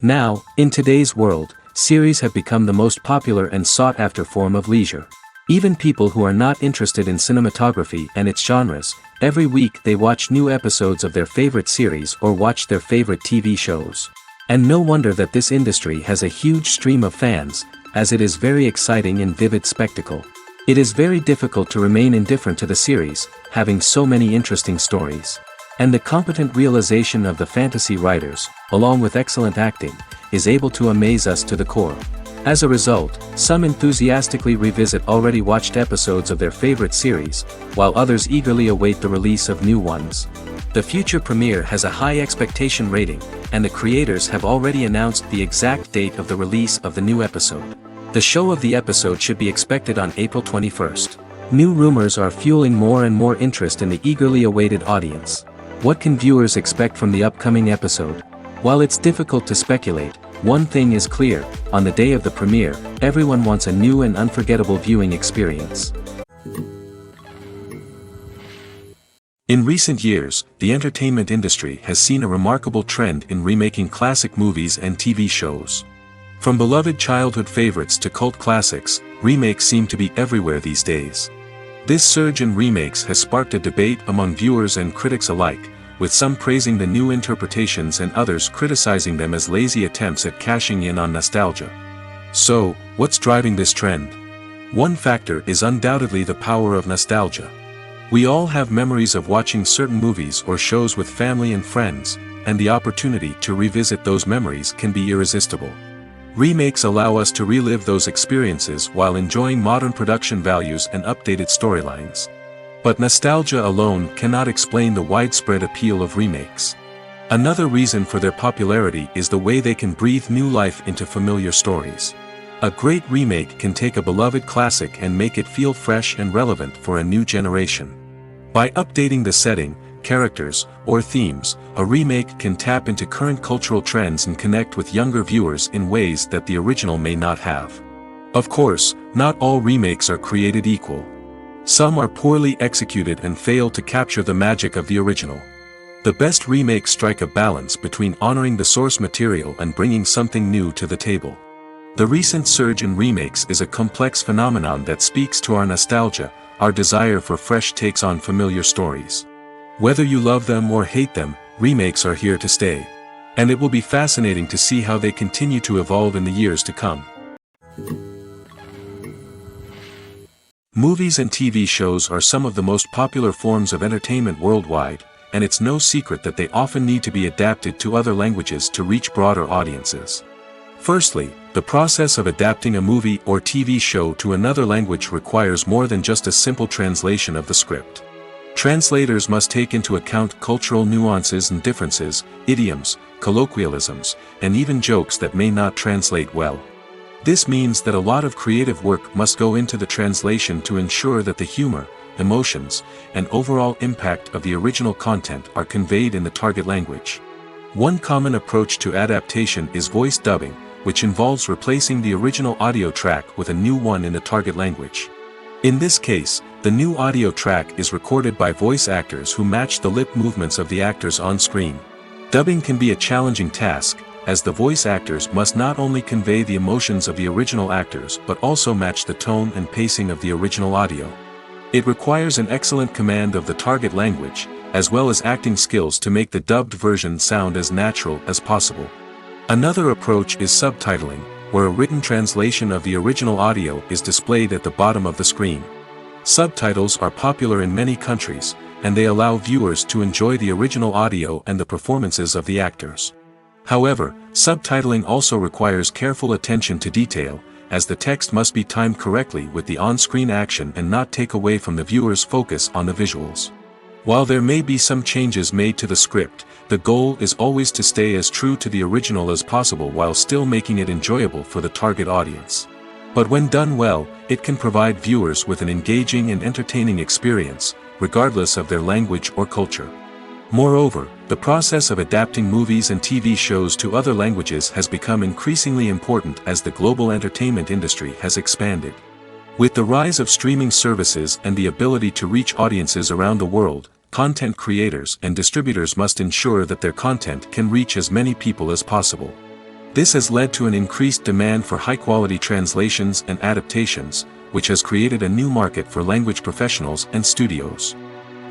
Now, in today's world, series have become the most popular and sought-after form of leisure. Even people who are not interested in cinematography and its genres, every week they watch new episodes of their favorite series or watch their favorite TV shows. And no wonder that this industry has a huge stream of fans, as it is very exciting and vivid spectacle. It is very difficult to remain indifferent to the series, having so many interesting stories. And the competent realization of the fantasy writers, along with excellent acting, is able to amaze us to the core. As a result, some enthusiastically revisit already watched episodes of their favorite series, while others eagerly await the release of new ones. The future premiere has a high expectation rating, and the creators have already announced the exact date of the release of the new episode. The show of the episode should be expected on April 21st. New rumors are fueling more and more interest in the eagerly awaited audience. What can viewers expect from the upcoming episode? While it's difficult to speculate, one thing is clear: on the day of the premiere, everyone wants a new and unforgettable viewing experience. In recent years, the entertainment industry has seen a remarkable trend in remaking classic movies and TV shows. From beloved childhood favorites to cult classics, remakes seem to be everywhere these days. This surge in remakes has sparked a debate among viewers and critics alike, with some praising the new interpretations and others criticizing them as lazy attempts at cashing in on nostalgia. So, what's driving this trend? One factor is undoubtedly the power of nostalgia. We all have memories of watching certain movies or shows with family and friends, and the opportunity to revisit those memories can be irresistible. Remakes allow us to relive those experiences while enjoying modern production values and updated storylines. But nostalgia alone cannot explain the widespread appeal of remakes. Another reason for their popularity is the way they can breathe new life into familiar stories. A great remake can take a beloved classic and make it feel fresh and relevant for a new generation. By updating the setting, characters, or themes, a remake can tap into current cultural trends and connect with younger viewers in ways that the original may not have. Of course, not all remakes are created equal. Some are poorly executed and fail to capture the magic of the original. The best remakes strike a balance between honoring the source material and bringing something new to the table. The recent surge in remakes is a complex phenomenon that speaks to our nostalgia, our desire for fresh takes on familiar stories. Whether you love them or hate them, remakes are here to stay. And it will be fascinating to see how they continue to evolve in the years to come. Movies and TV shows are some of the most popular forms of entertainment worldwide, and it's no secret that they often need to be adapted to other languages to reach broader audiences. Firstly, the process of adapting a movie or TV show to another language requires more than just a simple translation of the script. Translators must take into account cultural nuances and differences, idioms, colloquialisms, and even jokes that may not translate well. This means that a lot of creative work must go into the translation to ensure that the humor, emotions, and overall impact of the original content are conveyed in the target language. One common approach to adaptation is voice dubbing, which involves replacing the original audio track with a new one in the target language. In this case, the new audio track is recorded by voice actors who match the lip movements of the actors on screen. Dubbing can be a challenging task, as the voice actors must not only convey the emotions of the original actors but also match the tone and pacing of the original audio. It requires an excellent command of the target language, as well as acting skills to make the dubbed version sound as natural as possible. Another approach is subtitling, where a written translation of the original audio is displayed at the bottom of the screen. Subtitles are popular in many countries, and they allow viewers to enjoy the original audio and the performances of the actors. However, subtitling also requires careful attention to detail, as the text must be timed correctly with the on-screen action and not take away from the viewer's focus on the visuals. While there may be some changes made to the script, the goal is always to stay as true to the original as possible while still making it enjoyable for the target audience. But when done well, it can provide viewers with an engaging and entertaining experience, regardless of their language or culture. Moreover, the process of adapting movies and TV shows to other languages has become increasingly important as the global entertainment industry has expanded. With the rise of streaming services and the ability to reach audiences around the world, content creators and distributors must ensure that their content can reach as many people as possible. This has led to an increased demand for high-quality translations and adaptations, which has created a new market for language professionals and studios.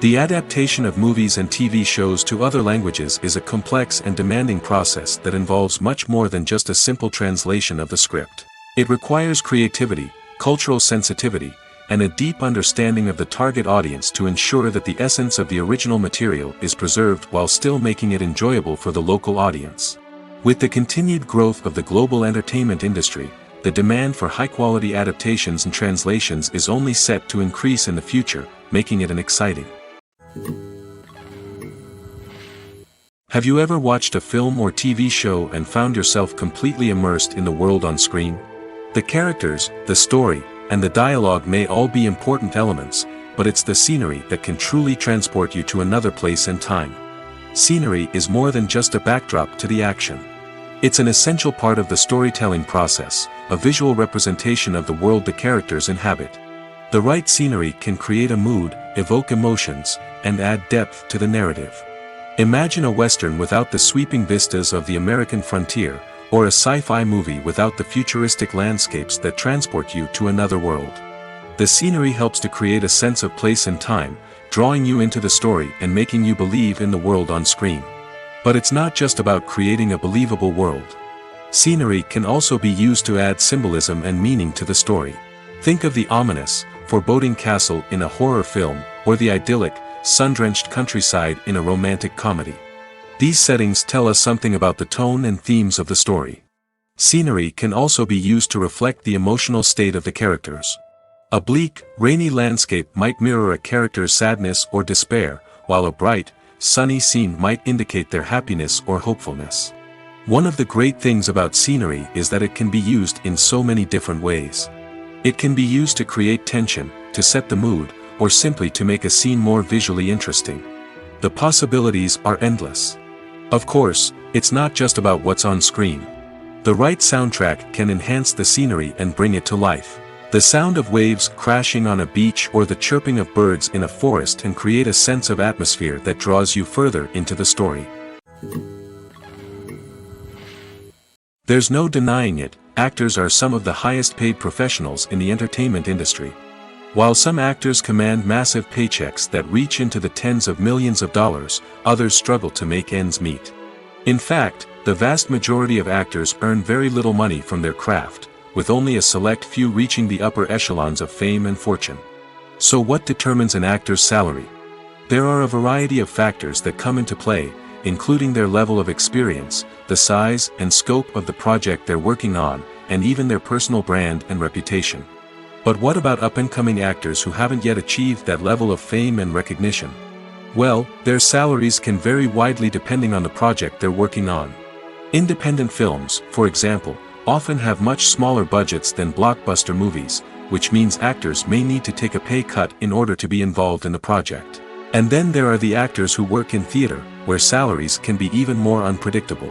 The adaptation of movies and TV shows to other languages is a complex and demanding process that involves much more than just a simple translation of the script. It requires creativity, cultural sensitivity, and a deep understanding of the target audience to ensure that the essence of the original material is preserved while still making it enjoyable for the local audience. With the continued growth of the global entertainment industry, the demand for high-quality adaptations and translations is only set to increase in the future, making it an exciting. Have you ever watched a film or TV show and found yourself completely immersed in the world on screen? The characters, the story, and the dialogue may all be important elements, but it's the scenery that can truly transport you to another place and time. Scenery is more than just a backdrop to the action. It's an essential part of the storytelling process, a visual representation of the world the characters inhabit. The right scenery can create a mood, evoke emotions, and add depth to the narrative. Imagine a Western without the sweeping vistas of the American frontier, or a sci-fi movie without the futuristic landscapes that transport you to another world. The scenery helps to create a sense of place and time, drawing you into the story and making you believe in the world on screen. But it's not just about creating a believable world. Scenery can also be used to add symbolism and meaning to the story. Think of the ominous, foreboding castle in a horror film, or the idyllic, sun-drenched countryside in a romantic comedy. These settings tell us something about the tone and themes of the story. Scenery can also be used to reflect the emotional state of the characters. A bleak, rainy landscape might mirror a character's sadness or despair, while a bright, sunny scene might indicate their happiness or hopefulness. One of the great things about scenery is that it can be used in so many different ways. It can be used to create tension, to set the mood, or simply to make a scene more visually interesting. The possibilities are endless. Of course, it's not just about what's on screen. The right soundtrack can enhance the scenery and bring it to life. The sound of waves crashing on a beach or the chirping of birds in a forest can create a sense of atmosphere that draws you further into the story. There's no denying it, actors are some of the highest paid professionals in the entertainment industry. While some actors command massive paychecks that reach into the tens of millions of dollars, others struggle to make ends meet. In fact, the vast majority of actors earn very little money from their craft, with only a select few reaching the upper echelons of fame and fortune. So what determines an actor's salary? There are a variety of factors that come into play, including their level of experience, the size and scope of the project they're working on, and even their personal brand and reputation. But what about up-and-coming actors who haven't yet achieved that level of fame and recognition? Well, their salaries can vary widely depending on the project they're working on. Independent films, for example, often have much smaller budgets than blockbuster movies, which means actors may need to take a pay cut in order to be involved in the project. And then there are the actors who work in theater, where salaries can be even more unpredictable.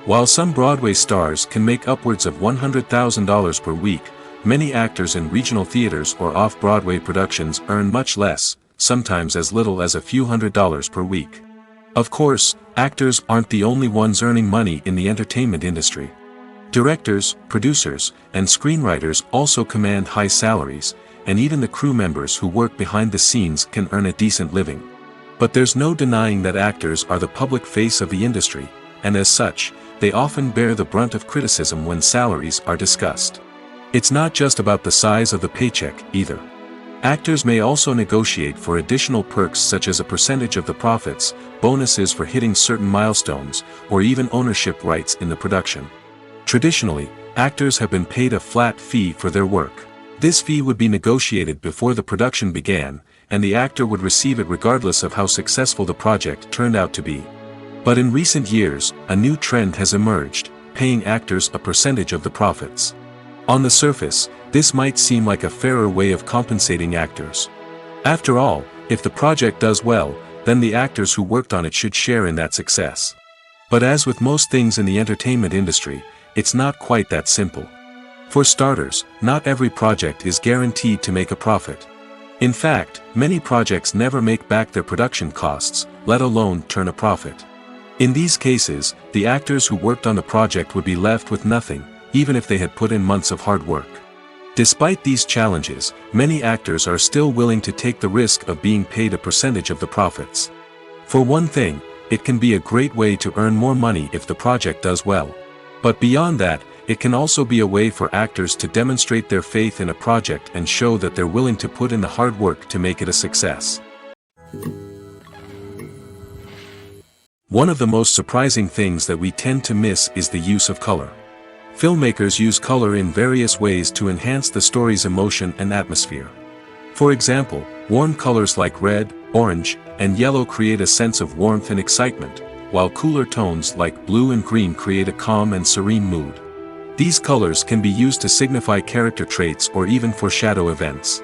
While some Broadway stars can make upwards of $100,000 per week, many actors in regional theaters or off-Broadway productions earn much less, sometimes as little as a few $100s per week. Of course, actors aren't the only ones earning money in the entertainment industry. Directors, producers, and screenwriters also command high salaries, and even the crew members who work behind the scenes can earn a decent living. But there's no denying that actors are the public face of the industry, and as such, they often bear the brunt of criticism when salaries are discussed. It's not just about the size of the paycheck, either. Actors may also negotiate for additional perks such as a percentage of the profits, bonuses for hitting certain milestones, or even ownership rights in the production. Traditionally, actors have been paid a flat fee for their work. This fee would be negotiated before the production began, and the actor would receive it regardless of how successful the project turned out to be. But in recent years, a new trend has emerged, paying actors a percentage of the profits. On the surface, this might seem like a fairer way of compensating actors. After all, if the project does well, then the actors who worked on it should share in that success. But as with most things in the entertainment industry, it's not quite that simple. For starters, not every project is guaranteed to make a profit. In fact, many projects never make back their production costs, let alone turn a profit. In these cases, the actors who worked on the project would be left with nothing, even if they had put in months of hard work. Despite these challenges, many actors are still willing to take the risk of being paid a percentage of the profits. For one thing, it can be a great way to earn more money if the project does well. But beyond that, it can also be a way for actors to demonstrate their faith in a project and show that they're willing to put in the hard work to make it a success. One of the most surprising things that we tend to miss is the use of color. Filmmakers use color in various ways to enhance the story's emotion and atmosphere. For example, warm colors like red, orange, and yellow create a sense of warmth and excitement, while cooler tones like blue and green create a calm and serene mood. These colors can be used to signify character traits or even foreshadow events.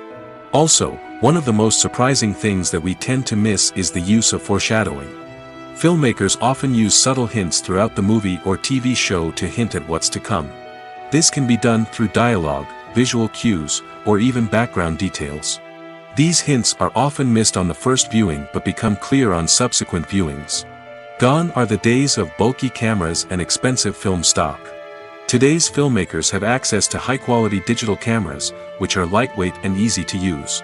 Also, one of the most surprising things that we tend to miss is the use of foreshadowing. Filmmakers often use subtle hints throughout the movie or TV show to hint at what's to come. This can be done through dialogue, visual cues, or even background details. These hints are often missed on the first viewing but become clear on subsequent viewings. Gone are the days of bulky cameras and expensive film stock. Today's filmmakers have access to high-quality digital cameras, which are lightweight and easy to use.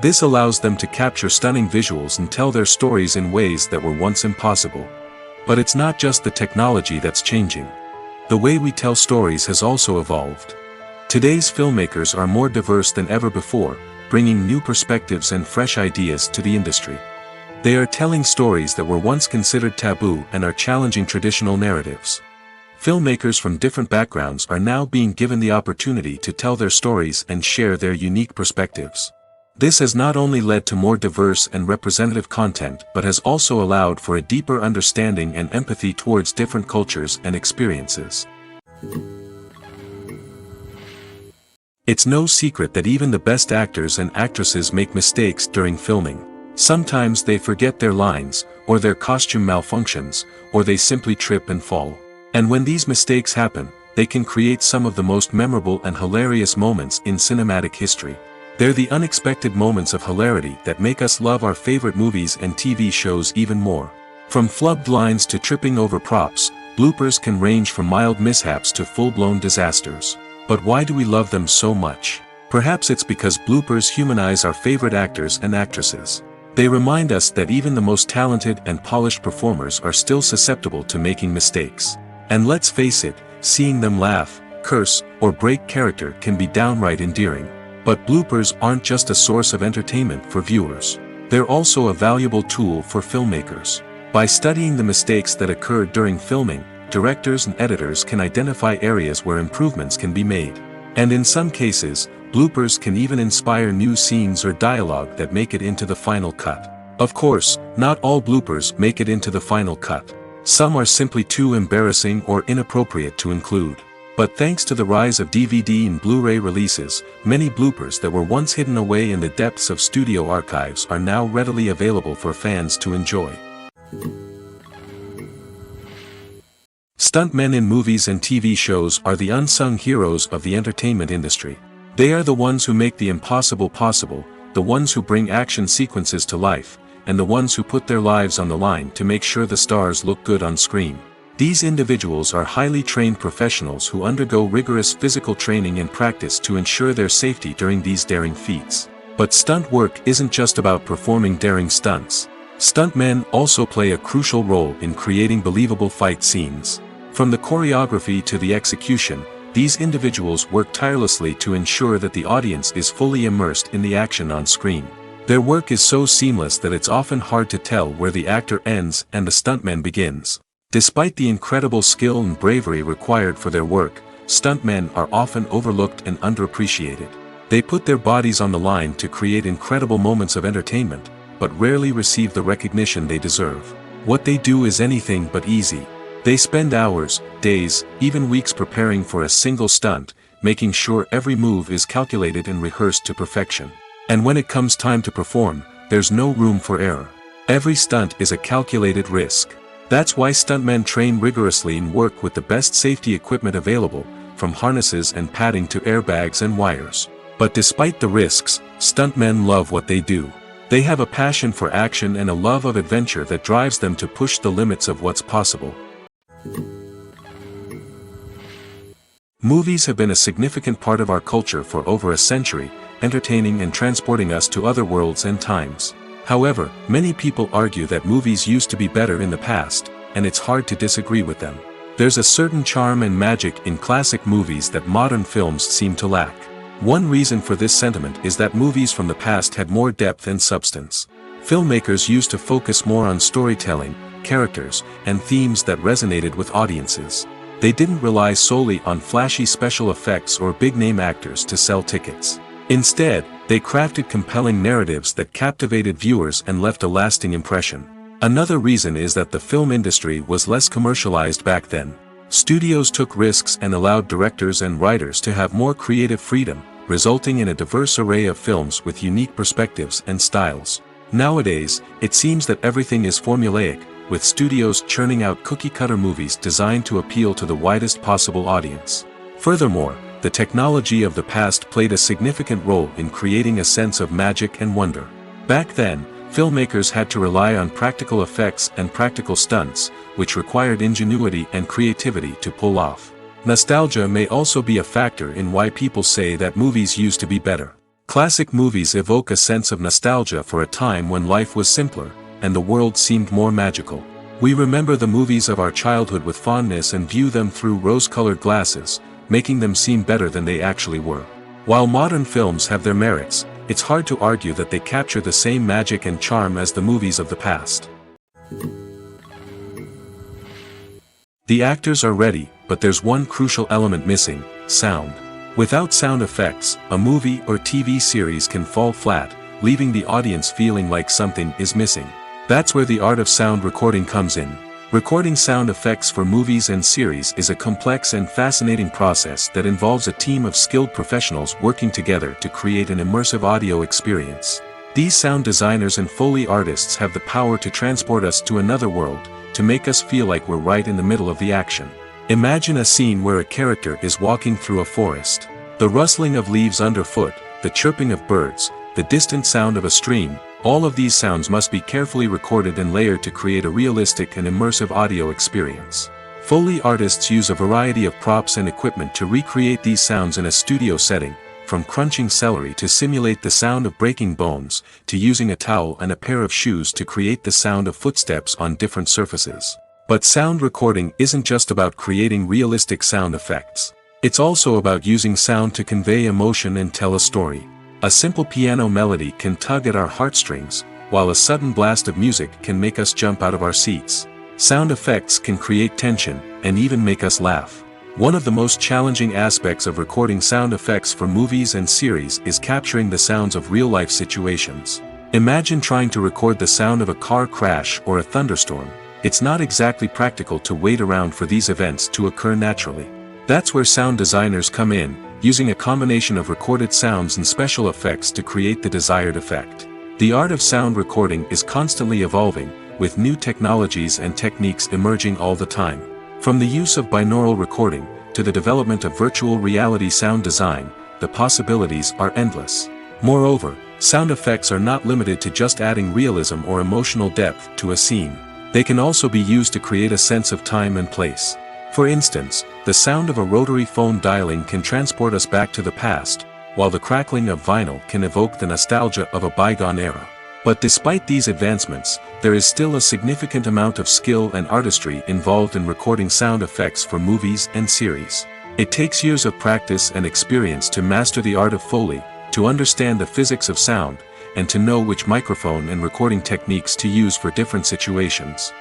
This allows them to capture stunning visuals and tell their stories in ways that were once impossible. But it's not just the technology that's changing. The way we tell stories has also evolved. Today's filmmakers are more diverse than ever before, bringing new perspectives and fresh ideas to the industry. They are telling stories that were once considered taboo and are challenging traditional narratives. Filmmakers from different backgrounds are now being given the opportunity to tell their stories and share their unique perspectives. This has not only led to more diverse and representative content but has also allowed for a deeper understanding and empathy towards different cultures and experiences. It's no secret that even the best actors and actresses make mistakes during filming. Sometimes they forget their lines, or their costume malfunctions, or they simply trip and fall. And when these mistakes happen, they can create some of the most memorable and hilarious moments in cinematic history. They're the unexpected moments of hilarity that make us love our favorite movies and TV shows even more. From flubbed lines to tripping over props, bloopers can range from mild mishaps to full-blown disasters. But why do we love them so much? Perhaps it's because bloopers humanize our favorite actors and actresses. They remind us that even the most talented and polished performers are still susceptible to making mistakes. And let's face it, seeing them laugh, curse, or break character can be downright endearing. But bloopers aren't just a source of entertainment for viewers. They're also a valuable tool for filmmakers. By studying the mistakes that occur during filming, directors and editors can identify areas where improvements can be made. And in some cases, bloopers can even inspire new scenes or dialogue that make it into the final cut. Of course, not all bloopers make it into the final cut. Some are simply too embarrassing or inappropriate to include. But thanks to the rise of DVD and Blu-ray releases, many bloopers that were once hidden away in the depths of studio archives are now readily available for fans to enjoy. Stuntmen in movies and TV shows are the unsung heroes of the entertainment industry. They are the ones who make the impossible possible, the ones who bring action sequences to life, and the ones who put their lives on the line to make sure the stars look good on screen. These individuals are highly trained professionals who undergo rigorous physical training and practice to ensure their safety during these daring feats. But stunt work isn't just about performing daring stunts. Stuntmen also play a crucial role in creating believable fight scenes. From the choreography to the execution, these individuals work tirelessly to ensure that the audience is fully immersed in the action on screen. Their work is so seamless that it's often hard to tell where the actor ends and the stuntman begins. Despite the incredible skill and bravery required for their work, stuntmen are often overlooked and underappreciated. They put their bodies on the line to create incredible moments of entertainment, but rarely receive the recognition they deserve. What they do is anything but easy. They spend hours, days, even weeks preparing for a single stunt, making sure every move is calculated and rehearsed to perfection. And when it comes time to perform, there's no room for error. Every stunt is a calculated risk. That's why stuntmen train rigorously and work with the best safety equipment available, from harnesses and padding to airbags and wires. But despite the risks, stuntmen love what they do. They have a passion for action and a love of adventure that drives them to push the limits of what's possible. Movies have been a significant part of our culture for over a century, entertaining and transporting us to other worlds and times. However, many people argue that movies used to be better in the past, and it's hard to disagree with them. There's a certain charm and magic in classic movies that modern films seem to lack. One reason for this sentiment is that movies from the past had more depth and substance. Filmmakers used to focus more on storytelling, characters, and themes that resonated with audiences. They didn't rely solely on flashy special effects or big-name actors to sell tickets. Instead, they crafted compelling narratives that captivated viewers and left a lasting impression. Another reason is that the film industry was less commercialized back then. Studios took risks and allowed directors and writers to have more creative freedom, resulting in a diverse array of films with unique perspectives and styles. Nowadays, it seems that everything is formulaic, with studios churning out cookie-cutter movies designed to appeal to the widest possible audience. Furthermore, the technology of the past played a significant role in creating a sense of magic and wonder. Back then, filmmakers had to rely on practical effects and practical stunts, which required ingenuity and creativity to pull off. Nostalgia may also be a factor in why people say that movies used to be better. Classic movies evoke a sense of nostalgia for a time when life was simpler, and the world seemed more magical. We remember the movies of our childhood with fondness and view them through rose-colored glasses, making them seem better than they actually were. While modern films have their merits, it's hard to argue that they capture the same magic and charm as the movies of the past. The actors are ready, but there's one crucial element missing: sound. Without sound effects, a movie or TV series can fall flat, leaving the audience feeling like something is missing. That's where the art of sound recording comes in. Recording sound effects for movies and series is a complex and fascinating process that involves a team of skilled professionals working together to create an immersive audio experience. These sound designers and Foley artists have the power to transport us to another world, to make us feel like we're right in the middle of the action. Imagine a scene where a character is walking through a forest. The rustling of leaves underfoot, the chirping of birds, the distant sound of a stream, all of these sounds must be carefully recorded and layered to create a realistic and immersive audio experience. Foley artists use a variety of props and equipment to recreate these sounds in a studio setting, from crunching celery to simulate the sound of breaking bones, to using a towel and a pair of shoes to create the sound of footsteps on different surfaces. But sound recording isn't just about creating realistic sound effects. It's also about using sound to convey emotion and tell a story. A simple piano melody can tug at our heartstrings, while a sudden blast of music can make us jump out of our seats. Sound effects can create tension, and even make us laugh. One of the most challenging aspects of recording sound effects for movies and series is capturing the sounds of real-life situations. Imagine trying to record the sound of a car crash or a thunderstorm. It's not exactly practical to wait around for these events to occur naturally. That's where sound designers come in, using a combination of recorded sounds and special effects to create the desired effect. The art of sound recording is constantly evolving, with new technologies and techniques emerging all the time. From the use of binaural recording, to the development of virtual reality sound design, the possibilities are endless. Moreover, sound effects are not limited to just adding realism or emotional depth to a scene. They can also be used to create a sense of time and place. For instance, the sound of a rotary phone dialing can transport us back to the past, while the crackling of vinyl can evoke the nostalgia of a bygone era. But despite these advancements, there is still a significant amount of skill and artistry involved in recording sound effects for movies and series. It takes years of practice and experience to master the art of Foley, to understand the physics of sound, and to know which microphone and recording techniques to use for different situations.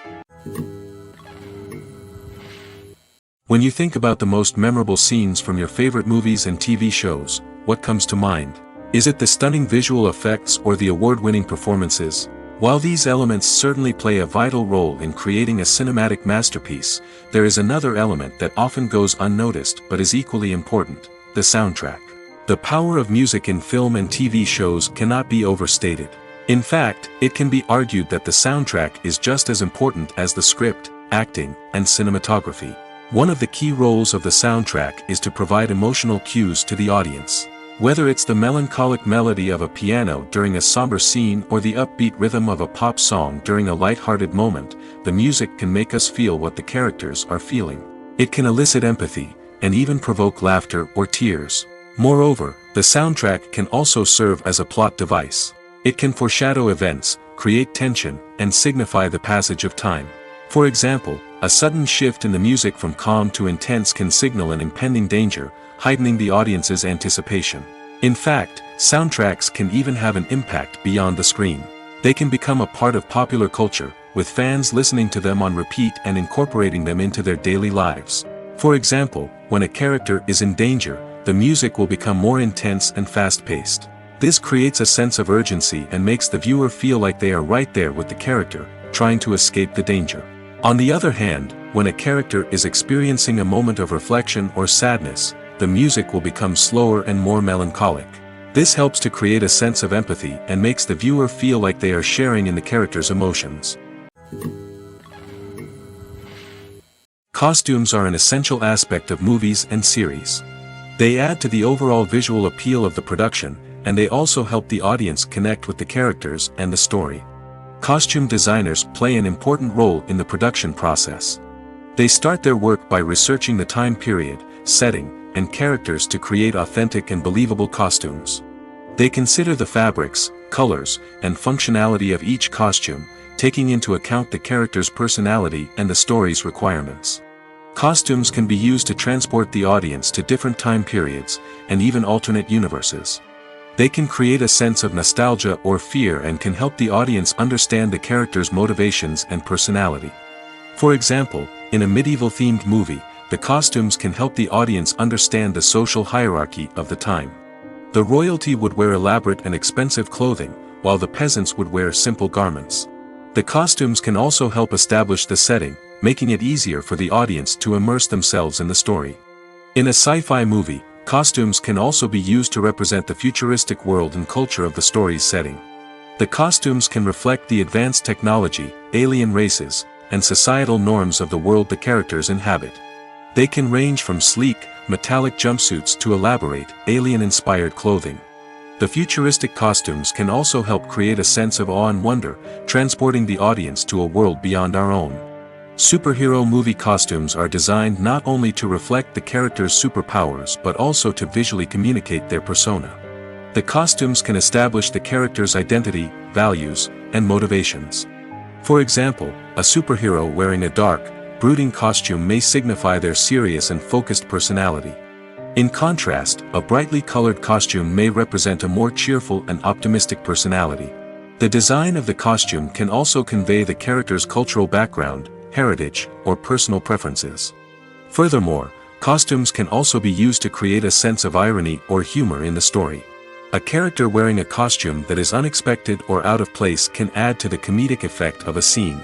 When you think about the most memorable scenes from your favorite movies and TV shows, what comes to mind? Is it the stunning visual effects or the award-winning performances? While these elements certainly play a vital role in creating a cinematic masterpiece, there is another element that often goes unnoticed but is equally important: the soundtrack. The power of music in film and TV shows cannot be overstated. In fact, it can be argued that the soundtrack is just as important as the script, acting, and cinematography. One of the key roles of the soundtrack is to provide emotional cues to the audience. Whether it's the melancholic melody of a piano during a somber scene or the upbeat rhythm of a pop song during a light-hearted moment, the music can make us feel what the characters are feeling. It can elicit empathy, and even provoke laughter or tears. Moreover, the soundtrack can also serve as a plot device. It can foreshadow events, create tension, and signify the passage of time. For example, a sudden shift in the music from calm to intense can signal an impending danger, heightening the audience's anticipation. In fact, soundtracks can even have an impact beyond the screen. They can become a part of popular culture, with fans listening to them on repeat and incorporating them into their daily lives. For example, when a character is in danger, the music will become more intense and fast-paced. This creates a sense of urgency and makes the viewer feel like they are right there with the character, trying to escape the danger. On the other hand, when a character is experiencing a moment of reflection or sadness, the music will become slower and more melancholic. This helps to create a sense of empathy and makes the viewer feel like they are sharing in the character's emotions. Costumes are an essential aspect of movies and series. They add to the overall visual appeal of the production, and they also help the audience connect with the characters and the story. Costume designers play an important role in the production process. They start their work by researching the time period, setting, and characters to create authentic and believable costumes. They consider the fabrics, colors, and functionality of each costume, taking into account the character's personality and the story's requirements. Costumes can be used to transport the audience to different time periods, and even alternate universes. They can create a sense of nostalgia or fear and can help the audience understand the character's motivations and personality. For example, in a medieval-themed movie, the costumes can help the audience understand the social hierarchy of the time. The royalty would wear elaborate and expensive clothing, while the peasants would wear simple garments. The costumes can also help establish the setting, making it easier for the audience to immerse themselves in the story. In a sci-fi movie, costumes can also be used to represent the futuristic world and culture of the story's setting. The costumes can reflect the advanced technology, alien races, and societal norms of the world the characters inhabit. They can range from sleek, metallic jumpsuits to elaborate, alien-inspired clothing. The futuristic costumes can also help create a sense of awe and wonder, transporting the audience to a world beyond our own. Superhero movie costumes are designed not only to reflect the character's superpowers but also to visually communicate their persona. The costumes can establish the character's identity, values, and motivations. For example, a superhero wearing a dark, brooding costume may signify their serious and focused personality. In contrast, a brightly colored costume may represent a more cheerful and optimistic personality. The design of the costume can also convey the character's cultural background, heritage, or personal preferences. Furthermore, costumes can also be used to create a sense of irony or humor in the story. A character wearing a costume that is unexpected or out of place can add to the comedic effect of a scene.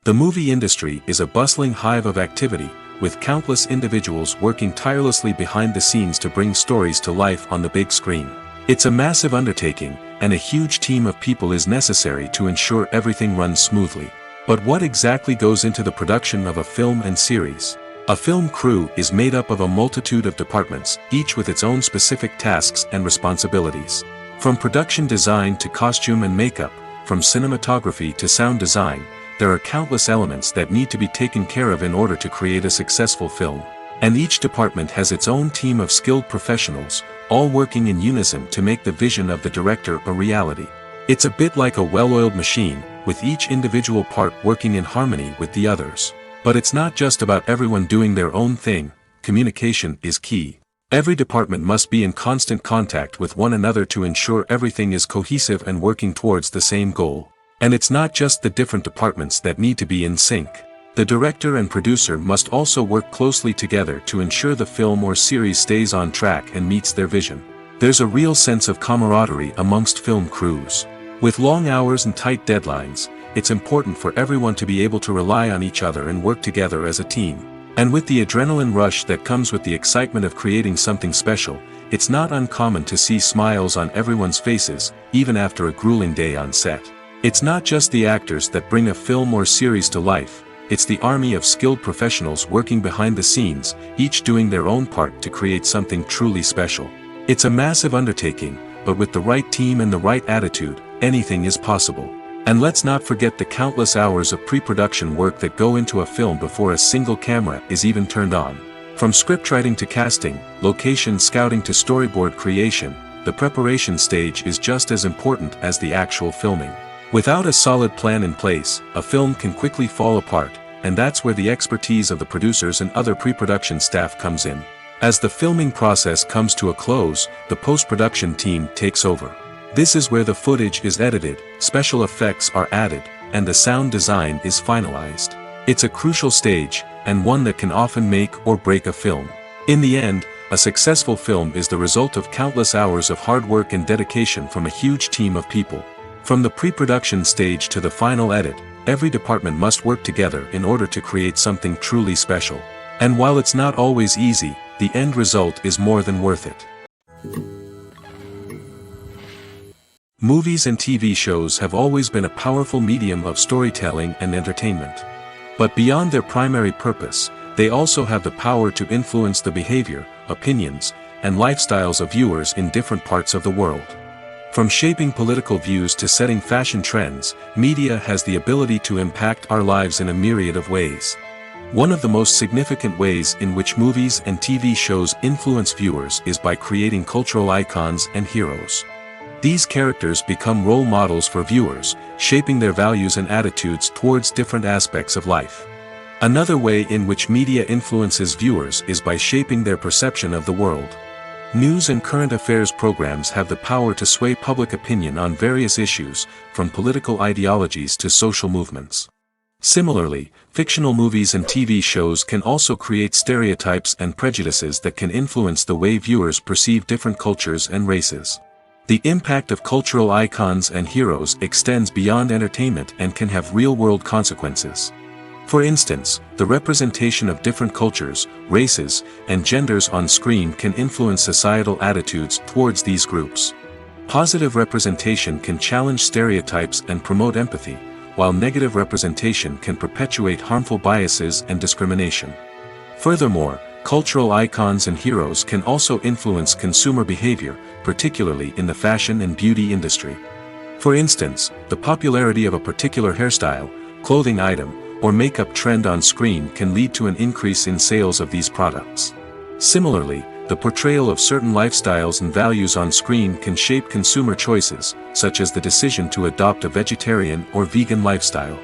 The movie industry is a bustling hive of activity, with countless individuals working tirelessly behind the scenes to bring stories to life on the big screen. It's a massive undertaking, and a huge team of people is necessary to ensure everything runs smoothly. But what exactly goes into the production of a film and series? A film crew is made up of a multitude of departments, each with its own specific tasks and responsibilities. From production design to costume and makeup, from cinematography to sound design, there are countless elements that need to be taken care of in order to create a successful film. And each department has its own team of skilled professionals, all working in unison to make the vision of the director a reality. It's a bit like a well-oiled machine, with each individual part working in harmony with the others. But it's not just about everyone doing their own thing. Communication is key. Every department must be in constant contact with one another to ensure everything is cohesive and working towards the same goal. And it's not just the different departments that need to be in sync. The director and producer must also work closely together to ensure the film or series stays on track and meets their vision. There's a real sense of camaraderie amongst film crews. With long hours and tight deadlines, it's important for everyone to be able to rely on each other and work together as a team. And with the adrenaline rush that comes with the excitement of creating something special, it's not uncommon to see smiles on everyone's faces, even after a grueling day on set. It's not just the actors that bring a film or series to life. it's the army of skilled professionals working behind the scenes, each doing their own part to create something truly special. It's a massive undertaking, but with the right team and the right attitude, anything is possible. And let's not forget the countless hours of pre-production work that go into a film before a single camera is even turned on. From scriptwriting to casting, location scouting to storyboard creation, the preparation stage is just as important as the actual filming. Without a solid plan in place, a film can quickly fall apart, and that's where the expertise of the producers and other pre-production staff comes in. As the filming process comes to a close, the post-production team takes over. This is where the footage is edited, special effects are added, and the sound design is finalized. It's a crucial stage, and one that can often make or break a film. In the end, a successful film is the result of countless hours of hard work and dedication from a huge team of people. From the pre-production stage to the final edit, every department must work together in order to create something truly special. And while it's not always easy, the end result is more than worth it. Movies and TV shows have always been a powerful medium of storytelling and entertainment. But beyond their primary purpose, they also have the power to influence the behavior, opinions, and lifestyles of viewers in different parts of the world. From shaping political views to setting fashion trends, media has the ability to impact our lives in a myriad of ways. One of the most significant ways in which movies and TV shows influence viewers is by creating cultural icons and heroes. These characters become role models for viewers, shaping their values and attitudes towards different aspects of life. Another way in which media influences viewers is by shaping their perception of the world. News and current affairs programs have the power to sway public opinion on various issues, from political ideologies to social movements. Similarly, fictional movies and TV shows can also create stereotypes and prejudices that can influence the way viewers perceive different cultures and races. The impact of cultural icons and heroes extends beyond entertainment and can have real-world consequences. For instance, the representation of different cultures, races, and genders on screen can influence societal attitudes towards these groups. Positive representation can challenge stereotypes and promote empathy, while negative representation can perpetuate harmful biases and discrimination. Furthermore, cultural icons and heroes can also influence consumer behavior, particularly in the fashion and beauty industry. For instance, the popularity of a particular hairstyle, clothing item, or makeup trend on screen can lead to an increase in sales of these products. Similarly, the portrayal of certain lifestyles and values on screen can shape consumer choices, such as the decision to adopt a vegetarian or vegan lifestyle.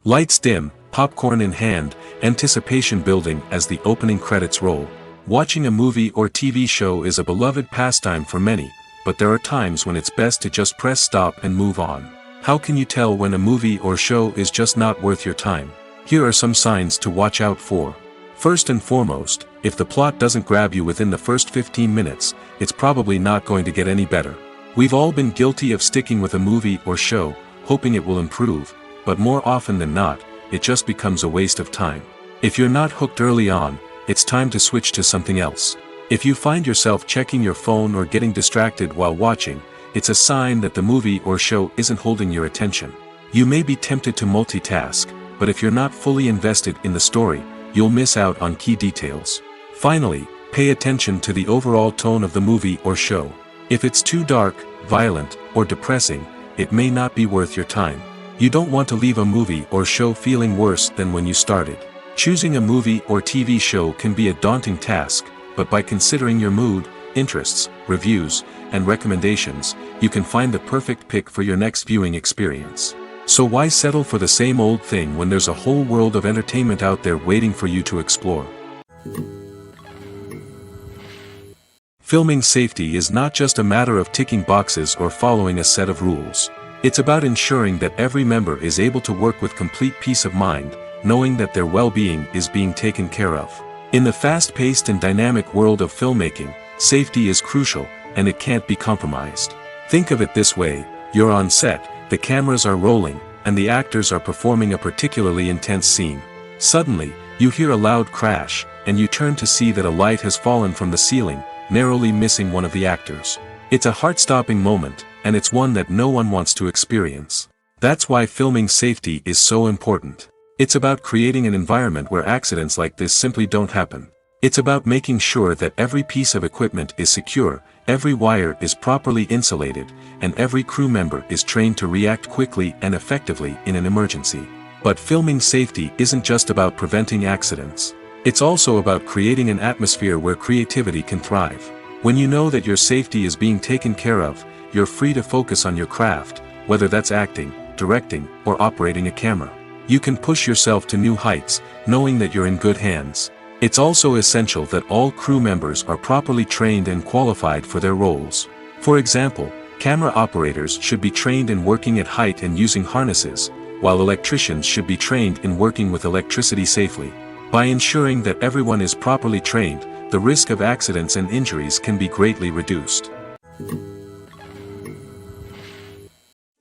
Lights dim, popcorn in hand, anticipation building as the opening credits roll. Watching a movie or TV show is a beloved pastime for many, but there are times when it's best to just press stop and move on. How can you tell when a movie or show is just not worth your time? Here are some signs to watch out for. First and foremost, if the plot doesn't grab you within the first 15 minutes, it's probably not going to get any better. We've all been guilty of sticking with a movie or show, hoping it will improve, but more often than not, it just becomes a waste of time. If you're not hooked early on, it's time to switch to something else. If you find yourself checking your phone or getting distracted while watching, it's a sign that the movie or show isn't holding your attention. You may be tempted to multitask, but if you're not fully invested in the story, you'll miss out on key details. Finally, pay attention to the overall tone of the movie or show. If it's too dark, violent, or depressing, it may not be worth your time. You don't want to leave a movie or show feeling worse than when you started. Choosing a movie or TV show can be a daunting task, but by considering your mood, interests, reviews, and recommendations, you can find the perfect pick for your next viewing experience. So why settle for the same old thing when there's a whole world of entertainment out there waiting for you to explore? Filming safety is not just a matter of ticking boxes or following a set of rules. It's about ensuring that every member is able to work with complete peace of mind, knowing that their well-being is being taken care of. In the fast-paced and dynamic world of filmmaking, safety is crucial, and it can't be compromised. Think of it this way: you're on set, the cameras are rolling, and the actors are performing a particularly intense scene. Suddenly, you hear a loud crash, and you turn to see that a light has fallen from the ceiling, narrowly missing one of the actors. It's a heart-stopping moment, and it's one that no one wants to experience. That's why filming safety is so important. It's about creating an environment where accidents like this simply don't happen. It's about making sure that every piece of equipment is secure, every wire is properly insulated, and every crew member is trained to react quickly and effectively in an emergency. But filming safety isn't just about preventing accidents. It's also about creating an atmosphere where creativity can thrive. When you know that your safety is being taken care of, you're free to focus on your craft, whether that's acting, directing, or operating a camera. You can push yourself to new heights, knowing that you're in good hands. It's also essential that all crew members are properly trained and qualified for their roles. For example, camera operators should be trained in working at height and using harnesses, while electricians should be trained in working with electricity safely. By ensuring that everyone is properly trained, the risk of accidents and injuries can be greatly reduced.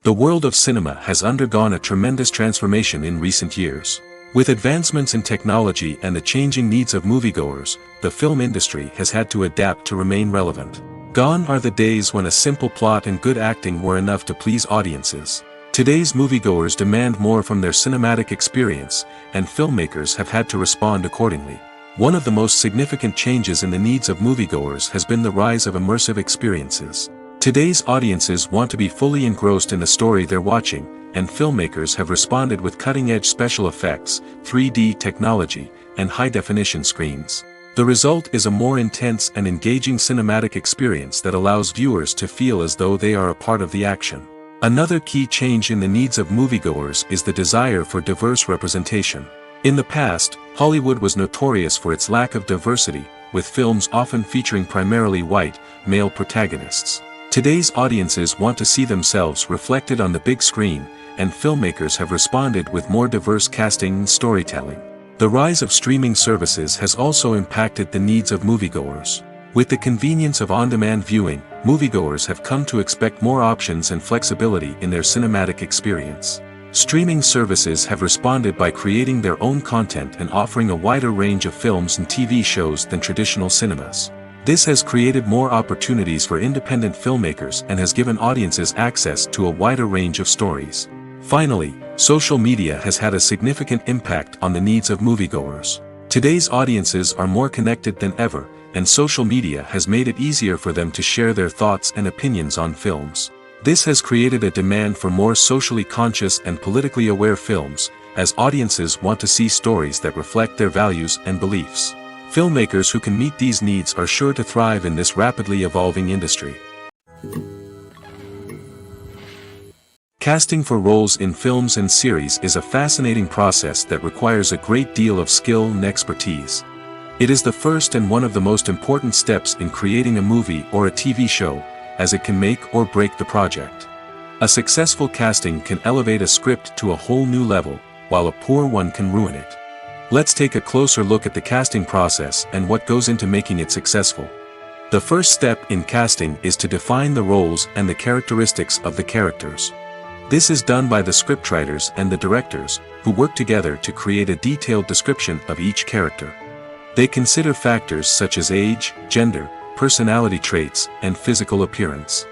The world of cinema has undergone a tremendous transformation in recent years. With advancements in technology and the changing needs of moviegoers, the film industry has had to adapt to remain relevant. Gone are the days when a simple plot and good acting were enough to please audiences. Today's moviegoers demand more from their cinematic experience, and filmmakers have had to respond accordingly. One of the most significant changes in the needs of moviegoers has been the rise of immersive experiences. Today's audiences want to be fully engrossed in the story they're watching, and filmmakers have responded with cutting-edge special effects, 3D technology, and high-definition screens. The result is a more intense and engaging cinematic experience that allows viewers to feel as though they are a part of the action. Another key change in the needs of moviegoers is the desire for diverse representation. In the past, Hollywood was notorious for its lack of diversity, with films often featuring primarily white, male protagonists. Today's audiences want to see themselves reflected on the big screen, and filmmakers have responded with more diverse casting and storytelling. The rise of streaming services has also impacted the needs of moviegoers. With the convenience of on-demand viewing, moviegoers have come to expect more options and flexibility in their cinematic experience. Streaming services have responded by creating their own content and offering a wider range of films and TV shows than traditional cinemas. This has created more opportunities for independent filmmakers and has given audiences access to a wider range of stories. Finally, social media has had a significant impact on the needs of moviegoers. Today's audiences are more connected than ever, and social media has made it easier for them to share their thoughts and opinions on films. This has created a demand for more socially conscious and politically aware films, as audiences want to see stories that reflect their values and beliefs. Filmmakers who can meet these needs are sure to thrive in this rapidly evolving industry. Casting for roles in films and series is a fascinating process that requires a great deal of skill and expertise. It is the first and one of the most important steps in creating a movie or a TV show, as it can make or break the project. A successful casting can elevate a script to a whole new level, while a poor one can ruin it. Let's take a closer look at the casting process and what goes into making it successful. The first step in casting is to define the roles and the characteristics of the characters. This is done by the scriptwriters and the directors, who work together to create a detailed description of each character. They consider factors such as age, gender, personality traits, and physical appearance.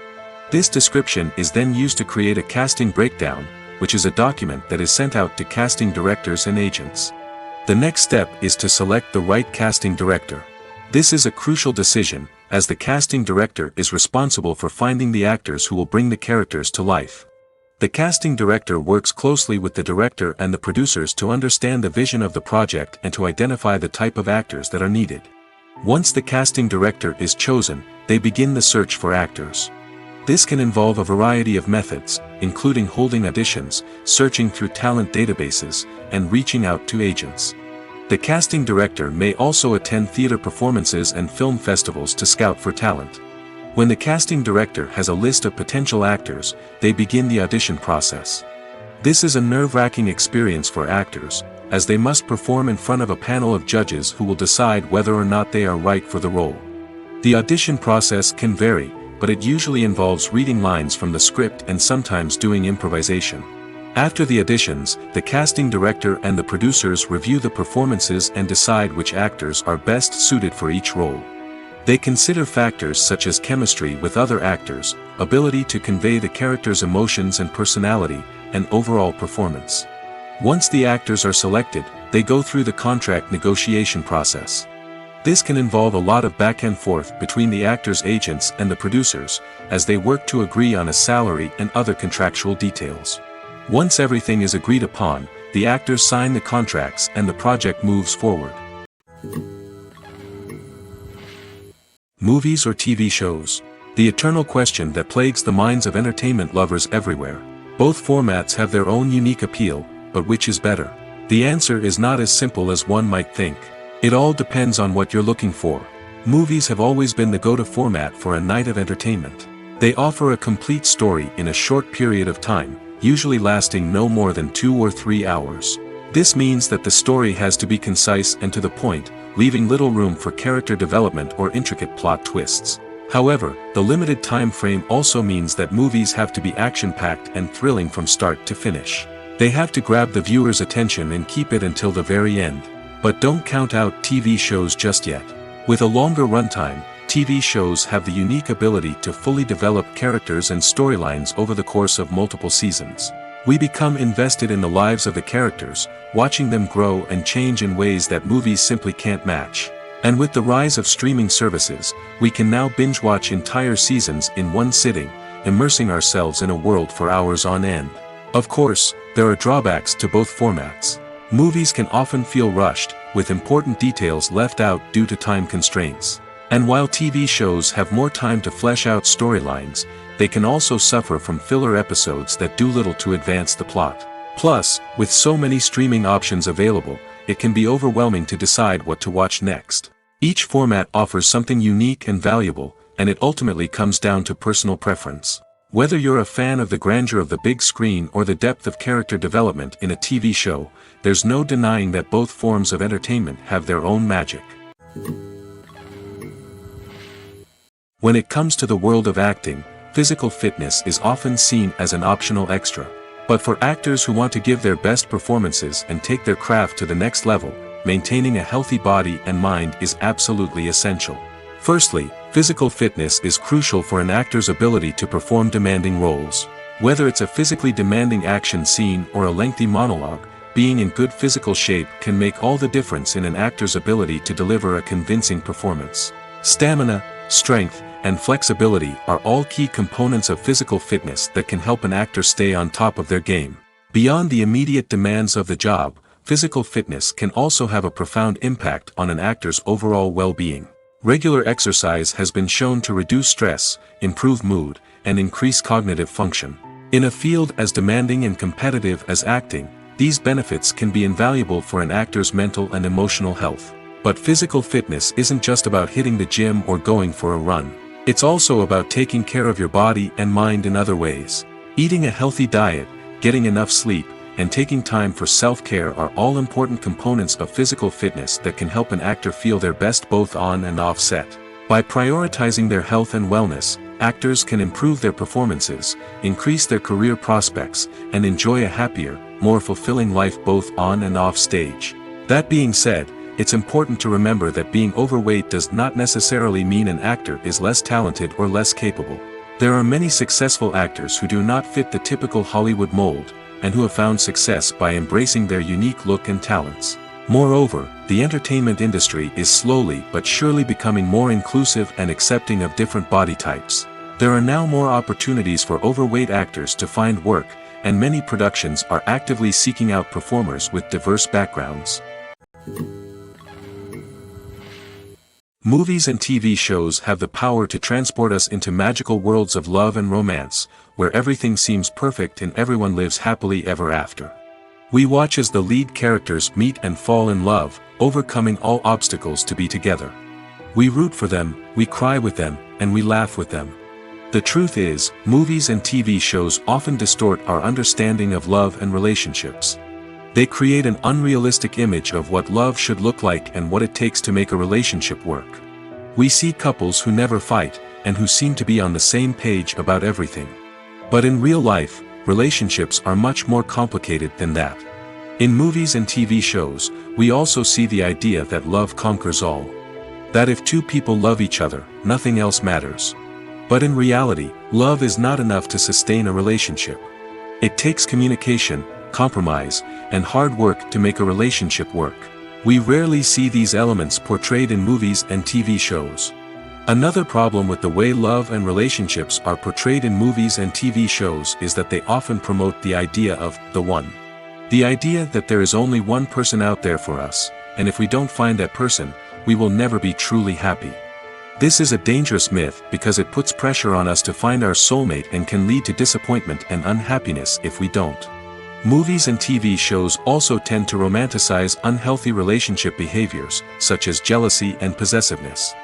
This description is then used to create a casting breakdown, which is a document that is sent out to casting directors and agents. The next step is to select the right casting director. This is a crucial decision, as the casting director is responsible for finding the actors who will bring the characters to life. The casting director works closely with the director and the producers to understand the vision of the project and to identify the type of actors that are needed. Once the casting director is chosen, they begin the search for actors. This can involve a variety of methods, including holding auditions, searching through talent databases, and reaching out to agents. The casting director may also attend theater performances and film festivals to scout for talent. When the casting director has a list of potential actors, they begin the audition process. This is a nerve-wracking experience for actors, as they must perform in front of a panel of judges who will decide whether or not they are right for the role. The audition process can vary, but it usually involves reading lines from the script and sometimes doing improvisation. After the auditions, the casting director and the producers review the performances and decide which actors are best suited for each role. They consider factors such as chemistry with other actors, ability to convey the character's emotions and personality, and overall performance. Once the actors are selected, they go through the contract negotiation process. This can involve a lot of back and forth between the actors' agents and the producers, as they work to agree on a salary and other contractual details. Once everything is agreed upon, the actors sign the contracts and the project moves forward. Movies or TV shows? The eternal question that plagues the minds of entertainment lovers everywhere. Both formats have their own unique appeal, but which is better? The answer is not as simple as one might think. It all depends on what you're looking for. Movies have always been the go-to format for a night of entertainment. They offer a complete story in a short period of time, usually lasting no more than 2 or 3 hours. This means that the story has to be concise and to the point, leaving little room for character development or intricate plot twists. However, the limited time frame also means that movies have to be action-packed and thrilling from start to finish. They have to grab the viewer's attention and keep it until the very end. But don't count out TV shows just yet. With a longer runtime, TV shows have the unique ability to fully develop characters and storylines over the course of multiple seasons. We become invested in the lives of the characters, watching them grow and change in ways that movies simply can't match. And with the rise of streaming services, we can now binge-watch entire seasons in one sitting, immersing ourselves in a world for hours on end. Of course, there are drawbacks to both formats. Movies can often feel rushed, with important details left out due to time constraints. And while TV shows have more time to flesh out storylines, they can also suffer from filler episodes that do little to advance the plot. Plus, with so many streaming options available, it can be overwhelming to decide what to watch next. Each format offers something unique and valuable, and it ultimately comes down to personal preference. Whether you're a fan of the grandeur of the big screen or the depth of character development in a TV show, there's no denying that both forms of entertainment have their own magic. When it comes to the world of acting, physical fitness is often seen as an optional extra. But for actors who want to give their best performances and take their craft to the next level, maintaining a healthy body and mind is absolutely essential. Firstly, physical fitness is crucial for an actor's ability to perform demanding roles. Whether it's a physically demanding action scene or a lengthy monologue, being in good physical shape can make all the difference in an actor's ability to deliver a convincing performance. Stamina, strength, and flexibility are all key components of physical fitness that can help an actor stay on top of their game. Beyond the immediate demands of the job, physical fitness can also have a profound impact on an actor's overall well-being. Regular exercise has been shown to reduce stress, improve mood, and increase cognitive function. In a field as demanding and competitive as acting, these benefits can be invaluable for an actor's mental and emotional health. But physical fitness isn't just about hitting the gym or going for a run. It's also about taking care of your body and mind in other ways. Eating a healthy diet, getting enough sleep, and taking time for self-care are all important components of physical fitness that can help an actor feel their best both on and off set. By prioritizing their health and wellness, actors can improve their performances, increase their career prospects, and enjoy a happier, more fulfilling life both on and off stage. That being said, it's important to remember that being overweight does not necessarily mean an actor is less talented or less capable. There are many successful actors who do not fit the typical Hollywood mold, and who have found success by embracing their unique look and talents. Moreover, the entertainment industry is slowly but surely becoming more inclusive and accepting of different body types. There are now more opportunities for overweight actors to find work, and many productions are actively seeking out performers with diverse backgrounds. Movies and TV shows have the power to transport us into magical worlds of love and romance, where everything seems perfect and everyone lives happily ever after. We watch as the lead characters meet and fall in love, overcoming all obstacles to be together. We root for them, we cry with them, and we laugh with them. The truth is, movies and TV shows often distort our understanding of love and relationships. They create an unrealistic image of what love should look like and what it takes to make a relationship work. We see couples who never fight, and who seem to be on the same page about everything. But in real life, relationships are much more complicated than that. In movies and TV shows, we also see the idea that love conquers all. That if two people love each other, nothing else matters. But in reality, love is not enough to sustain a relationship. It takes communication, compromise, and hard work to make a relationship work. We rarely see these elements portrayed in movies and TV shows. Another problem with the way love and relationships are portrayed in movies and TV shows is that they often promote the idea of the one. The idea that there is only one person out there for us, and if we don't find that person, we will never be truly happy. This is a dangerous myth because it puts pressure on us to find our soulmate and can lead to disappointment and unhappiness if we don't. Movies and TV shows also tend to romanticize unhealthy relationship behaviors, such as jealousy and possessiveness.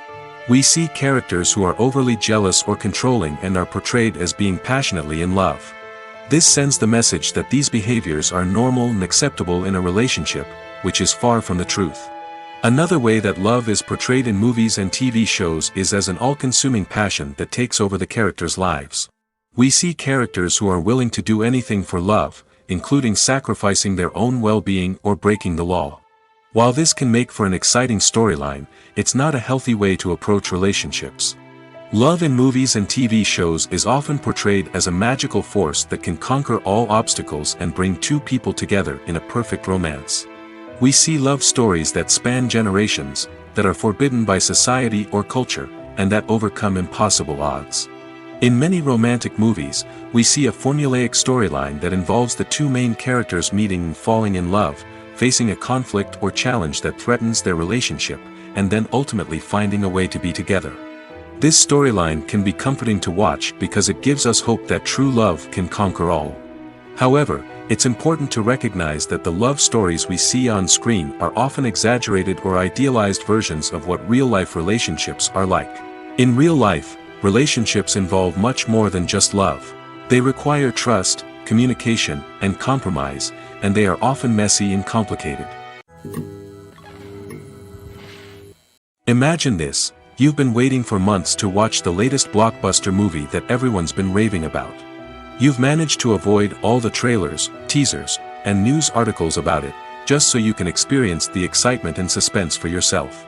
We see characters who are overly jealous or controlling and are portrayed as being passionately in love. This sends the message that these behaviors are normal and acceptable in a relationship, which is far from the truth. Another way that love is portrayed in movies and TV shows is as an all-consuming passion that takes over the characters' lives. We see characters who are willing to do anything for love, including sacrificing their own well-being or breaking the law. While this can make for an exciting storyline, it's not a healthy way to approach relationships. Love in movies and TV shows is often portrayed as a magical force that can conquer all obstacles and bring two people together in a perfect romance. We see love stories that span generations, that are forbidden by society or culture, and that overcome impossible odds. In many romantic movies, we see a formulaic storyline that involves the two main characters meeting and falling in love, facing a conflict or challenge that threatens their relationship, and then ultimately finding a way to be together. This storyline can be comforting to watch because it gives us hope that true love can conquer all. However, it's important to recognize that the love stories we see on screen are often exaggerated or idealized versions of what real-life relationships are like. In real life, relationships involve much more than just love. They require trust, communication, and compromise, and they are often messy and complicated. Imagine this: you've been waiting for months to watch the latest blockbuster movie that everyone's been raving about. You've managed to avoid all the trailers, teasers, and news articles about it, just so you can experience the excitement and suspense for yourself.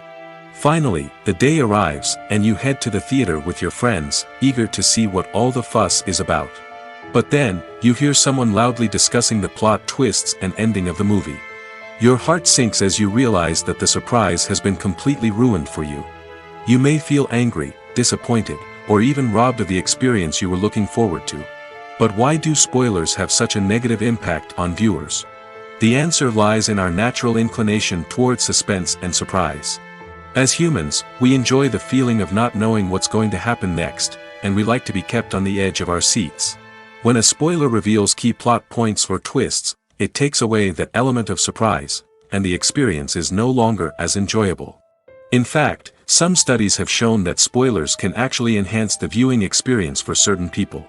Finally, the day arrives, and you head to the theater with your friends, eager to see what all the fuss is about. But then, you hear someone loudly discussing the plot twists and ending of the movie. Your heart sinks as you realize that the surprise has been completely ruined for you. You may feel angry, disappointed, or even robbed of the experience you were looking forward to. But why do spoilers have such a negative impact on viewers? The answer lies in our natural inclination toward suspense and surprise. As humans, we enjoy the feeling of not knowing what's going to happen next, and we like to be kept on the edge of our seats. When a spoiler reveals key plot points or twists, it takes away that element of surprise, and the experience is no longer as enjoyable. In fact, some studies have shown that spoilers can actually enhance the viewing experience for certain people.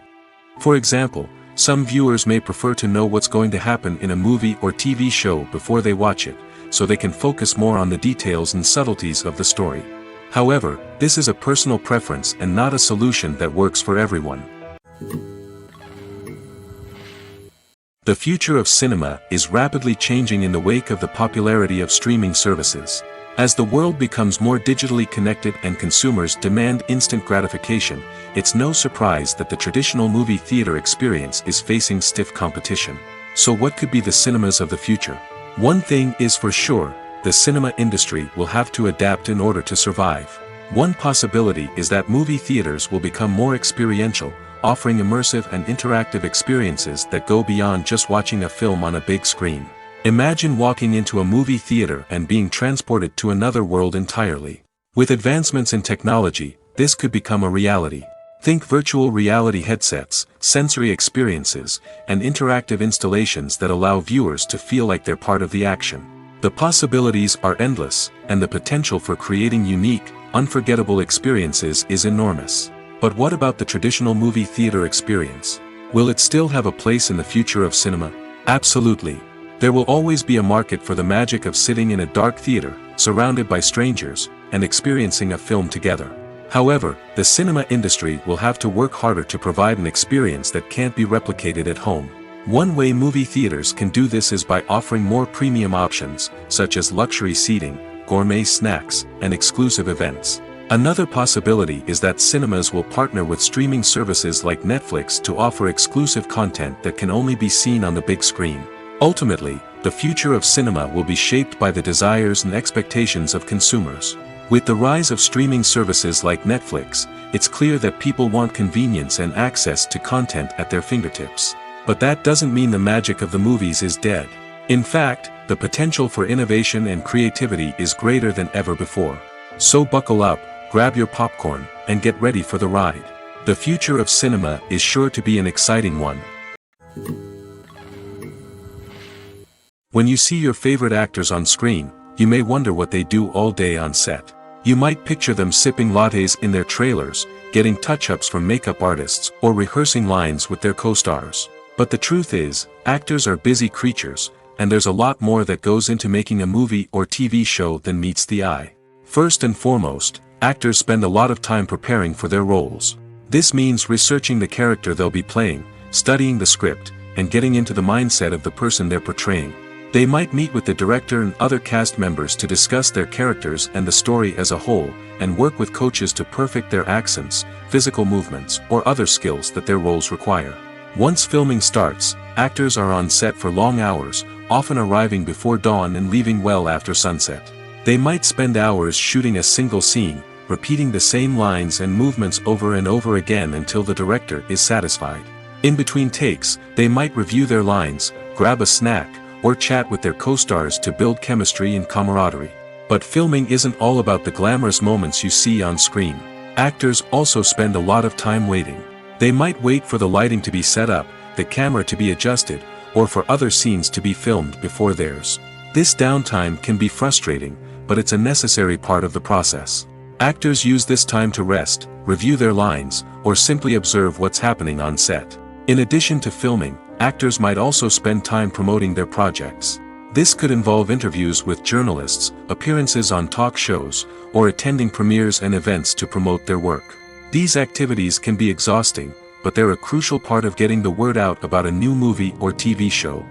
For example, some viewers may prefer to know what's going to happen in a movie or TV show before they watch it, so they can focus more on the details and subtleties of the story. However, this is a personal preference and not a solution that works for everyone. The future of cinema is rapidly changing in the wake of the popularity of streaming services. As the world becomes more digitally connected and consumers demand instant gratification, it's no surprise that the traditional movie theater experience is facing stiff competition. So what could be the cinemas of the future? One thing is for sure: the cinema industry will have to adapt in order to survive. One possibility is that movie theaters will become more experiential, offering immersive and interactive experiences that go beyond just watching a film on a big screen. Imagine walking into a movie theater and being transported to another world entirely. With advancements in technology, this could become a reality. Think virtual reality headsets, sensory experiences, and interactive installations that allow viewers to feel like they're part of the action. The possibilities are endless, and the potential for creating unique, unforgettable experiences is enormous. But what about the traditional movie theater experience? Will it still have a place in the future of cinema? Absolutely. There will always be a market for the magic of sitting in a dark theater, surrounded by strangers, and experiencing a film together. However, the cinema industry will have to work harder to provide an experience that can't be replicated at home. One way movie theaters can do this is by offering more premium options, such as luxury seating, gourmet snacks, and exclusive events. Another possibility is that cinemas will partner with streaming services like Netflix to offer exclusive content that can only be seen on the big screen. Ultimately, the future of cinema will be shaped by the desires and expectations of consumers. With the rise of streaming services like Netflix, it's clear that people want convenience and access to content at their fingertips. But that doesn't mean the magic of the movies is dead. In fact, the potential for innovation and creativity is greater than ever before. So buckle up, grab your popcorn, and get ready for the ride. The future of cinema is sure to be an exciting one. When you see your favorite actors on screen, you may wonder what they do all day on set. You might picture them sipping lattes in their trailers, getting touch-ups from makeup artists, or rehearsing lines with their co-stars. But the truth is, actors are busy creatures, and there's a lot more that goes into making a movie or TV show than meets the eye. First and foremost, actors spend a lot of time preparing for their roles. This means researching the character they'll be playing, studying the script, and getting into the mindset of the person they're portraying. They might meet with the director and other cast members to discuss their characters and the story as a whole, and work with coaches to perfect their accents, physical movements, or other skills that their roles require. Once filming starts, actors are on set for long hours, often arriving before dawn and leaving well after sunset. They might spend hours shooting a single scene, repeating the same lines and movements over and over again until the director is satisfied. In between takes, they might review their lines, grab a snack, or chat with their co-stars to build chemistry and camaraderie. But filming isn't all about the glamorous moments you see on screen. Actors also spend a lot of time waiting. They might wait for the lighting to be set up, the camera to be adjusted, or for other scenes to be filmed before theirs. This downtime can be frustrating, but it's a necessary part of the process. Actors use this time to rest, review their lines, or simply observe what's happening on set. In addition to filming, actors might also spend time promoting their projects. This could involve interviews with journalists, appearances on talk shows, or attending premieres and events to promote their work. These activities can be exhausting, but they're a crucial part of getting the word out about a new movie or TV show.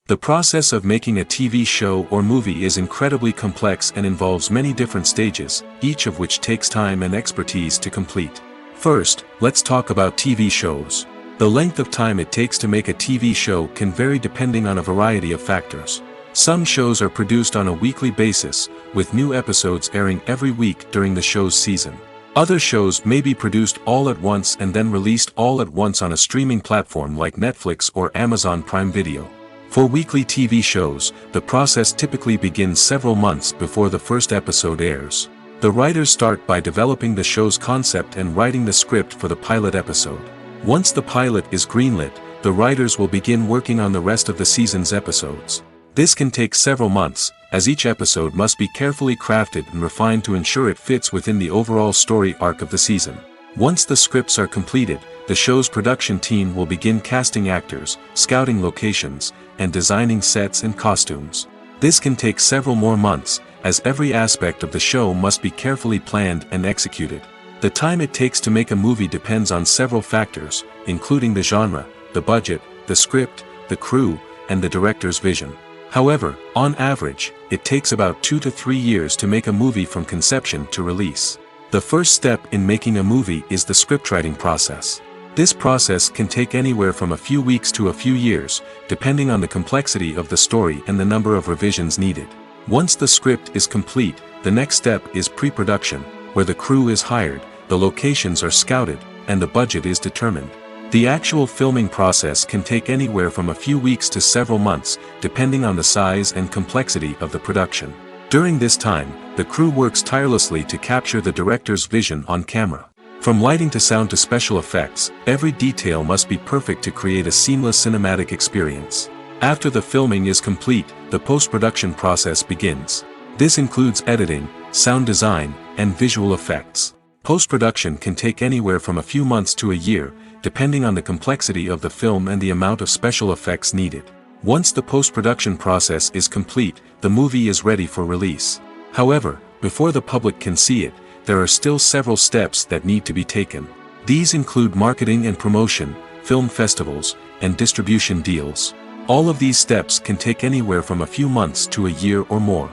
The process of making a TV show or movie is incredibly complex and involves many different stages, each of which takes time and expertise to complete. First, let's talk about TV shows. The length of time it takes to make a TV show can vary depending on a variety of factors. Some shows are produced on a weekly basis, with new episodes airing every week during the show's season. Other shows may be produced all at once and then released all at once on a streaming platform like Netflix or Amazon Prime Video. For weekly TV shows, the process typically begins several months before the first episode airs. The writers start by developing the show's concept and writing the script for the pilot episode. Once the pilot is greenlit, the writers will begin working on the rest of the season's episodes. This can take several months, as each episode must be carefully crafted and refined to ensure it fits within the overall story arc of the season. Once the scripts are completed, the show's production team will begin casting actors, scouting locations, and designing sets and costumes. This can take several more months, as every aspect of the show must be carefully planned and executed. The time it takes to make a movie depends on several factors, including the genre, the budget, the script, the crew, and the director's vision. However, on average, it takes about 2 to 3 years to make a movie from conception to release. The first step in making a movie is the scriptwriting process. This process can take anywhere from a few weeks to a few years, depending on the complexity of the story and the number of revisions needed. Once the script is complete, the next step is pre-production, where the crew is hired, the locations are scouted, and the budget is determined. The actual filming process can take anywhere from a few weeks to several months, depending on the size and complexity of the production. During this time, the crew works tirelessly to capture the director's vision on camera. From lighting to sound to special effects, every detail must be perfect to create a seamless cinematic experience. After the filming is complete, the post-production process begins. This includes editing, sound design, and visual effects. Post-production can take anywhere from a few months to a year, depending on the complexity of the film and the amount of special effects needed. Once the post-production process is complete, the movie is ready for release. However, before the public can see it, there are still several steps that need to be taken. These include marketing and promotion, film festivals, and distribution deals. All of these steps can take anywhere from a few months to a year or more.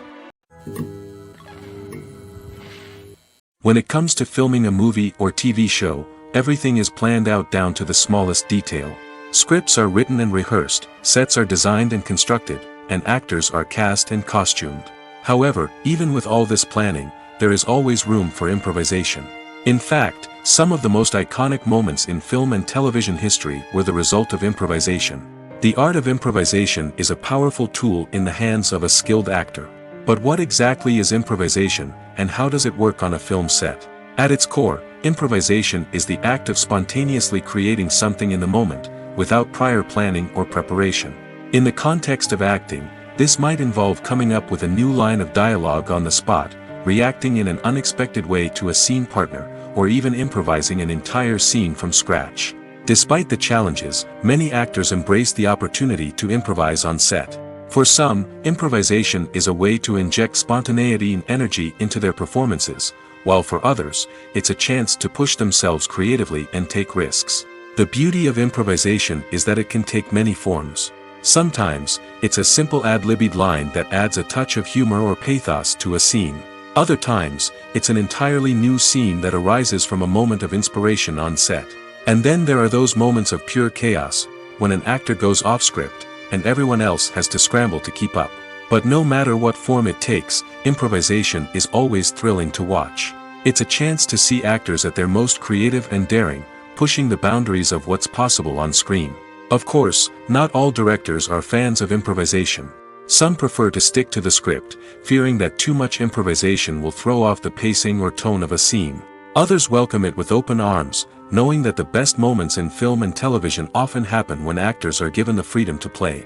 When it comes to filming a movie or TV show, everything is planned out down to the smallest detail. Scripts are written and rehearsed, sets are designed and constructed, and actors are cast and costumed. However, even with all this planning, there is always room for improvisation. In fact, some of the most iconic moments in film and television history were the result of improvisation. The art of improvisation is a powerful tool in the hands of a skilled actor. But what exactly is improvisation, and how does it work on a film set? At its core, improvisation is the act of spontaneously creating something in the moment, without prior planning or preparation. In the context of acting, this might involve coming up with a new line of dialogue on the spot, reacting in an unexpected way to a scene partner, or even improvising an entire scene from scratch. Despite the challenges, many actors embrace the opportunity to improvise on set. For some, improvisation is a way to inject spontaneity and energy into their performances, while for others, it's a chance to push themselves creatively and take risks. The beauty of improvisation is that it can take many forms. Sometimes, it's a simple ad-libbed line that adds a touch of humor or pathos to a scene. Other times, it's an entirely new scene that arises from a moment of inspiration on set. And then there are those moments of pure chaos, when an actor goes off script, and everyone else has to scramble to keep up. But no matter what form it takes, improvisation is always thrilling to watch. It's a chance to see actors at their most creative and daring, pushing the boundaries of what's possible on screen. Of course, not all directors are fans of improvisation. Some prefer to stick to the script, fearing that too much improvisation will throw off the pacing or tone of a scene. Others welcome it with open arms, knowing that the best moments in film and television often happen when actors are given the freedom to play.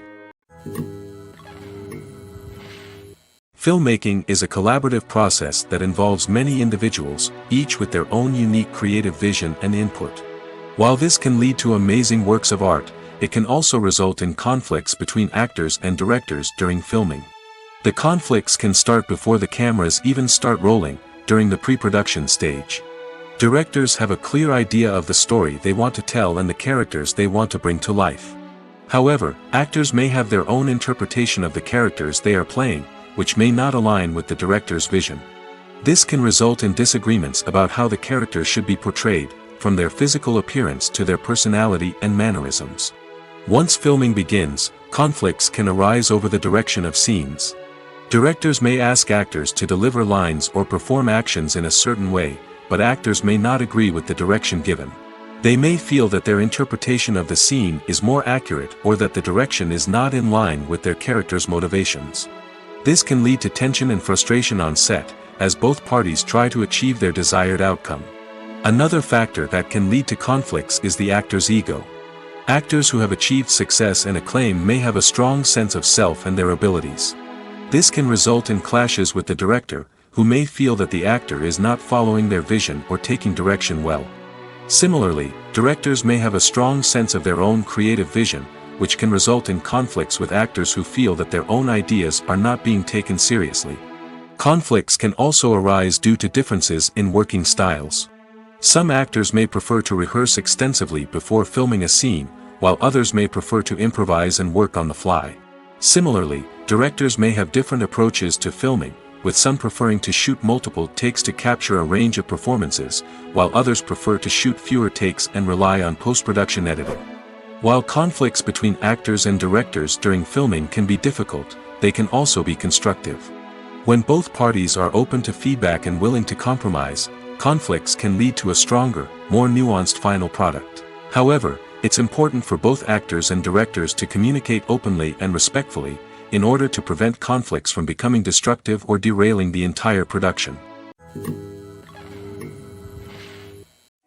Filmmaking is a collaborative process that involves many individuals, each with their own unique creative vision and input. While this can lead to amazing works of art, it can also result in conflicts between actors and directors during filming. The conflicts can start before the cameras even start rolling, during the pre-production stage. Directors have a clear idea of the story they want to tell and the characters they want to bring to life. However, actors may have their own interpretation of the characters they are playing, which may not align with the director's vision. This can result in disagreements about how the characters should be portrayed, from their physical appearance to their personality and mannerisms. Once filming begins, conflicts can arise over the direction of scenes. Directors may ask actors to deliver lines or perform actions in a certain way, but actors may not agree with the direction given. They may feel that their interpretation of the scene is more accurate or that the direction is not in line with their character's motivations. This can lead to tension and frustration on set, as both parties try to achieve their desired outcome. Another factor that can lead to conflicts is the actor's ego. Actors who have achieved success and acclaim may have a strong sense of self and their abilities. This can result in clashes with the director, who may feel that the actor is not following their vision or taking direction well. Similarly, directors may have a strong sense of their own creative vision, which can result in conflicts with actors who feel that their own ideas are not being taken seriously. Conflicts can also arise due to differences in working styles. Some actors may prefer to rehearse extensively before filming a scene, while others may prefer to improvise and work on the fly. Similarly, directors may have different approaches to filming, with some preferring to shoot multiple takes to capture a range of performances, while others prefer to shoot fewer takes and rely on post-production editing. While conflicts between actors and directors during filming can be difficult, they can also be constructive. When both parties are open to feedback and willing to compromise, conflicts can lead to a stronger, more nuanced final product. However, it's important for both actors and directors to communicate openly and respectfully, in order to prevent conflicts from becoming destructive or derailing the entire production.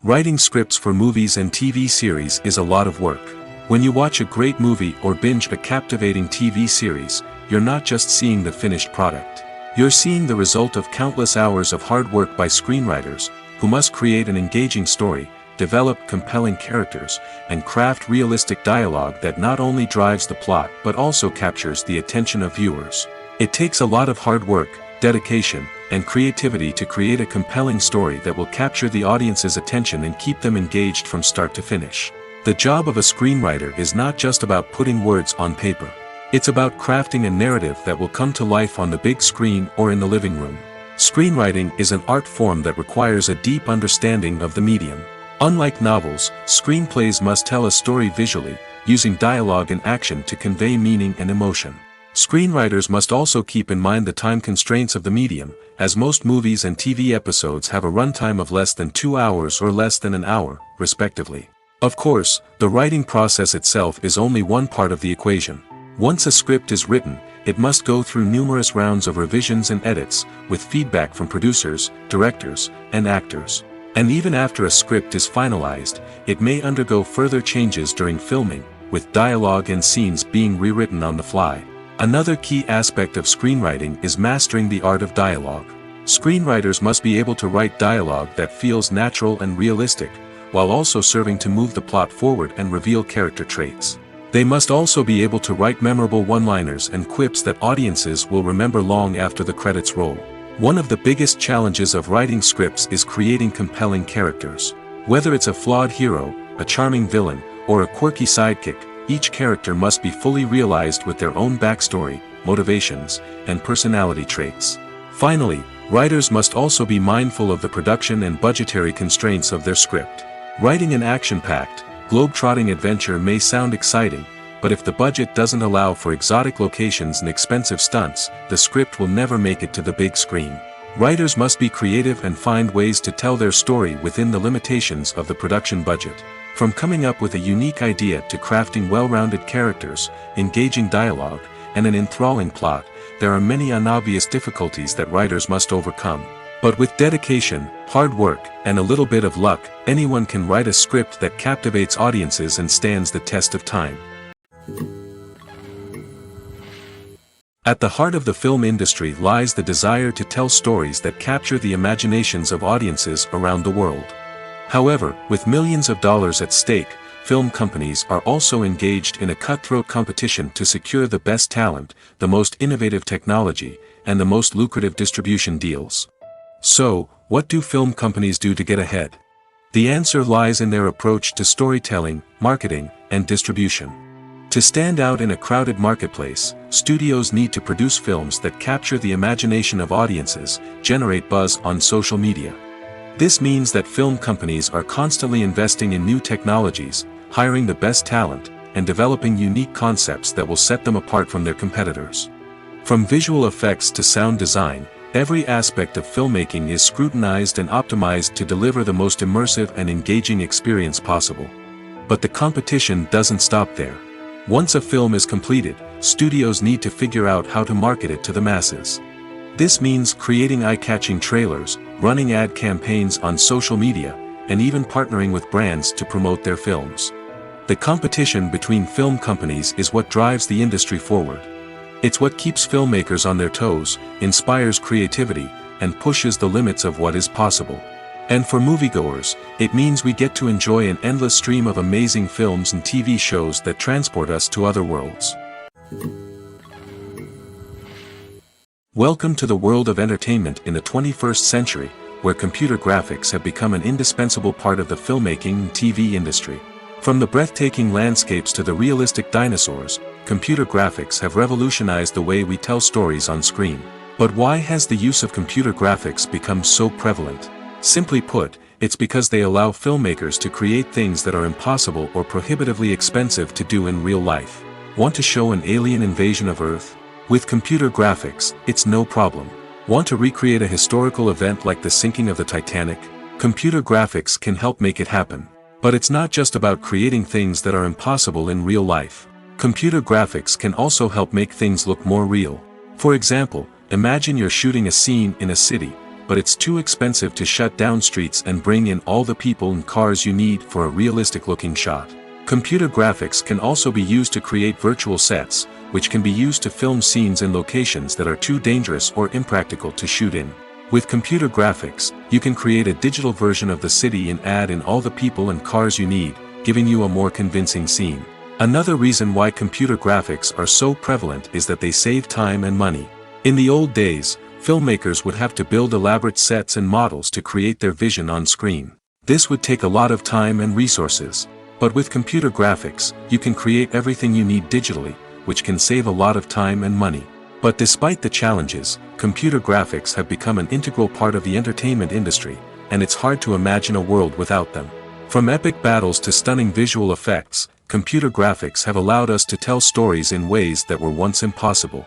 Writing scripts for movies and TV series is a lot of work. When you watch a great movie or binge a captivating TV series, you're not just seeing the finished product. You're seeing the result of countless hours of hard work by screenwriters, who must create an engaging story, develop compelling characters, and craft realistic dialogue that not only drives the plot but also captures the attention of viewers. It takes a lot of hard work, dedication, and creativity to create a compelling story that will capture the audience's attention and keep them engaged from start to finish. The job of a screenwriter is not just about putting words on paper. It's about crafting a narrative that will come to life on the big screen or in the living room. Screenwriting is an art form that requires a deep understanding of the medium. Unlike novels, screenplays must tell a story visually, using dialogue and action to convey meaning and emotion. Screenwriters must also keep in mind the time constraints of the medium, as most movies and TV episodes have a runtime of less than 2 hours or less than an hour, respectively. Of course, the writing process itself is only one part of the equation. Once a script is written, it must go through numerous rounds of revisions and edits, with feedback from producers, directors, and actors. And even after a script is finalized, it may undergo further changes during filming, with dialogue and scenes being rewritten on the fly. Another key aspect of screenwriting is mastering the art of dialogue. Screenwriters must be able to write dialogue that feels natural and realistic, while also serving to move the plot forward and reveal character traits. They must also be able to write memorable one-liners and quips that audiences will remember long after the credits roll. One of the biggest challenges of writing scripts is creating compelling characters. Whether it's a flawed hero, a charming villain, or a quirky sidekick, each character must be fully realized with their own backstory, motivations, and personality traits. Finally, writers must also be mindful of the production and budgetary constraints of their script. Writing an action-packed, globe-trotting adventure may sound exciting, but if the budget doesn't allow for exotic locations and expensive stunts, the script will never make it to the big screen. Writers must be creative and find ways to tell their story within the limitations of the production budget. From coming up with a unique idea to crafting well-rounded characters, engaging dialogue, and an enthralling plot, there are many unobvious difficulties that writers must overcome. But with dedication, hard work, and a little bit of luck, anyone can write a script that captivates audiences and stands the test of time. At the heart of the film industry lies the desire to tell stories that capture the imaginations of audiences around the world. However, with millions of dollars at stake, film companies are also engaged in a cutthroat competition to secure the best talent, the most innovative technology, and the most lucrative distribution deals. So, what do film companies do to get ahead? The answer lies in their approach to storytelling, marketing, and distribution. To stand out in a crowded marketplace, studios need to produce films that capture the imagination of audiences, generate buzz on social media. This means that film companies are constantly investing in new technologies, hiring the best talent, and developing unique concepts that will set them apart from their competitors. From visual effects to sound design, every aspect of filmmaking is scrutinized and optimized to deliver the most immersive and engaging experience possible. But the competition doesn't stop there. Once a film is completed, studios need to figure out how to market it to the masses. This means creating eye-catching trailers, running ad campaigns on social media, and even partnering with brands to promote their films. The competition between film companies is what drives the industry forward. It's what keeps filmmakers on their toes, inspires creativity, and pushes the limits of what is possible. And for moviegoers, it means we get to enjoy an endless stream of amazing films and TV shows that transport us to other worlds. Welcome to the world of entertainment in the 21st century, where computer graphics have become an indispensable part of the filmmaking and TV industry. From the breathtaking landscapes to the realistic dinosaurs, computer graphics have revolutionized the way we tell stories on screen. But why has the use of computer graphics become so prevalent? Simply put, it's because they allow filmmakers to create things that are impossible or prohibitively expensive to do in real life. Want to show an alien invasion of Earth? With computer graphics, it's no problem. Want to recreate a historical event like the sinking of the Titanic? Computer graphics can help make it happen. But it's not just about creating things that are impossible in real life. Computer graphics can also help make things look more real. For example, imagine you're shooting a scene in a city, but it's too expensive to shut down streets and bring in all the people and cars you need for a realistic-looking shot. Computer graphics can also be used to create virtual sets, which can be used to film scenes in locations that are too dangerous or impractical to shoot in. With computer graphics, you can create a digital version of the city and add in all the people and cars you need, giving you a more convincing scene. Another reason why computer graphics are so prevalent is that they save time and money. In the old days, filmmakers would have to build elaborate sets and models to create their vision on screen. This would take a lot of time and resources. But with computer graphics, you can create everything you need digitally, which can save a lot of time and money. But despite the challenges, computer graphics have become an integral part of the entertainment industry, and it's hard to imagine a world without them. From epic battles to stunning visual effects, computer graphics have allowed us to tell stories in ways that were once impossible.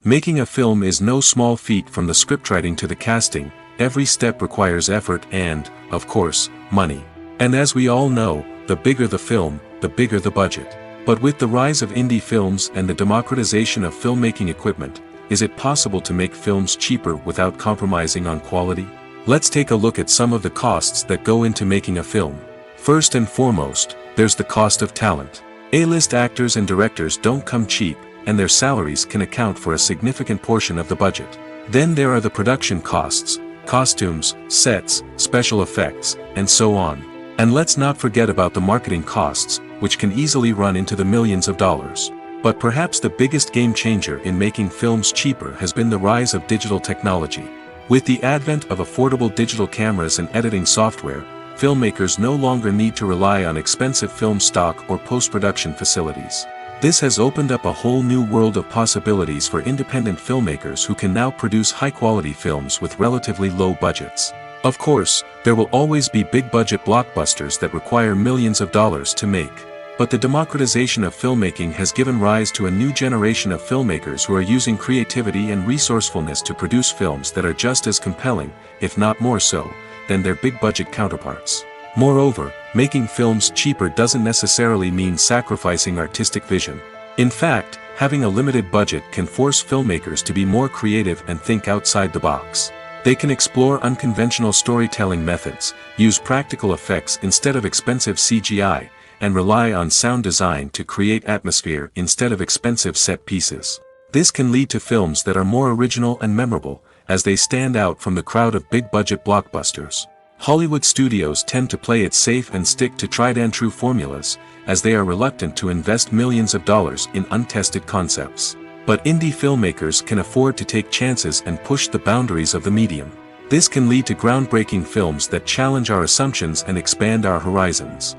Making a film is no small feat. From the scriptwriting to the casting, every step requires effort and, of course, money. And as we all know, the bigger the film, the bigger the budget. But with the rise of indie films and the democratization of filmmaking equipment, is it possible to make films cheaper without compromising on quality? Let's take a look at some of the costs that go into making a film. First and foremost, there's the cost of talent. A-list actors and directors don't come cheap, and their salaries can account for a significant portion of the budget. Then there are the production costs, costumes, sets, special effects, and so on. And let's not forget about the marketing costs, which can easily run into the millions of dollars. But perhaps the biggest game changer in making films cheaper has been the rise of digital technology. With the advent of affordable digital cameras and editing software, filmmakers no longer need to rely on expensive film stock or post-production facilities. This has opened up a whole new world of possibilities for independent filmmakers who can now produce high-quality films with relatively low budgets. Of course, there will always be big-budget blockbusters that require millions of dollars to make. But the democratization of filmmaking has given rise to a new generation of filmmakers who are using creativity and resourcefulness to produce films that are just as compelling, if not more so, than their big-budget counterparts. Moreover, making films cheaper doesn't necessarily mean sacrificing artistic vision. In fact, having a limited budget can force filmmakers to be more creative and think outside the box. They can explore unconventional storytelling methods, use practical effects instead of expensive CGI, and rely on sound design to create atmosphere instead of expensive set pieces. This can lead to films that are more original and memorable, as they stand out from the crowd of big-budget blockbusters. Hollywood studios tend to play it safe and stick to tried-and-true formulas, as they are reluctant to invest millions of dollars in untested concepts. But indie filmmakers can afford to take chances and push the boundaries of the medium. This can lead to groundbreaking films that challenge our assumptions and expand our horizons.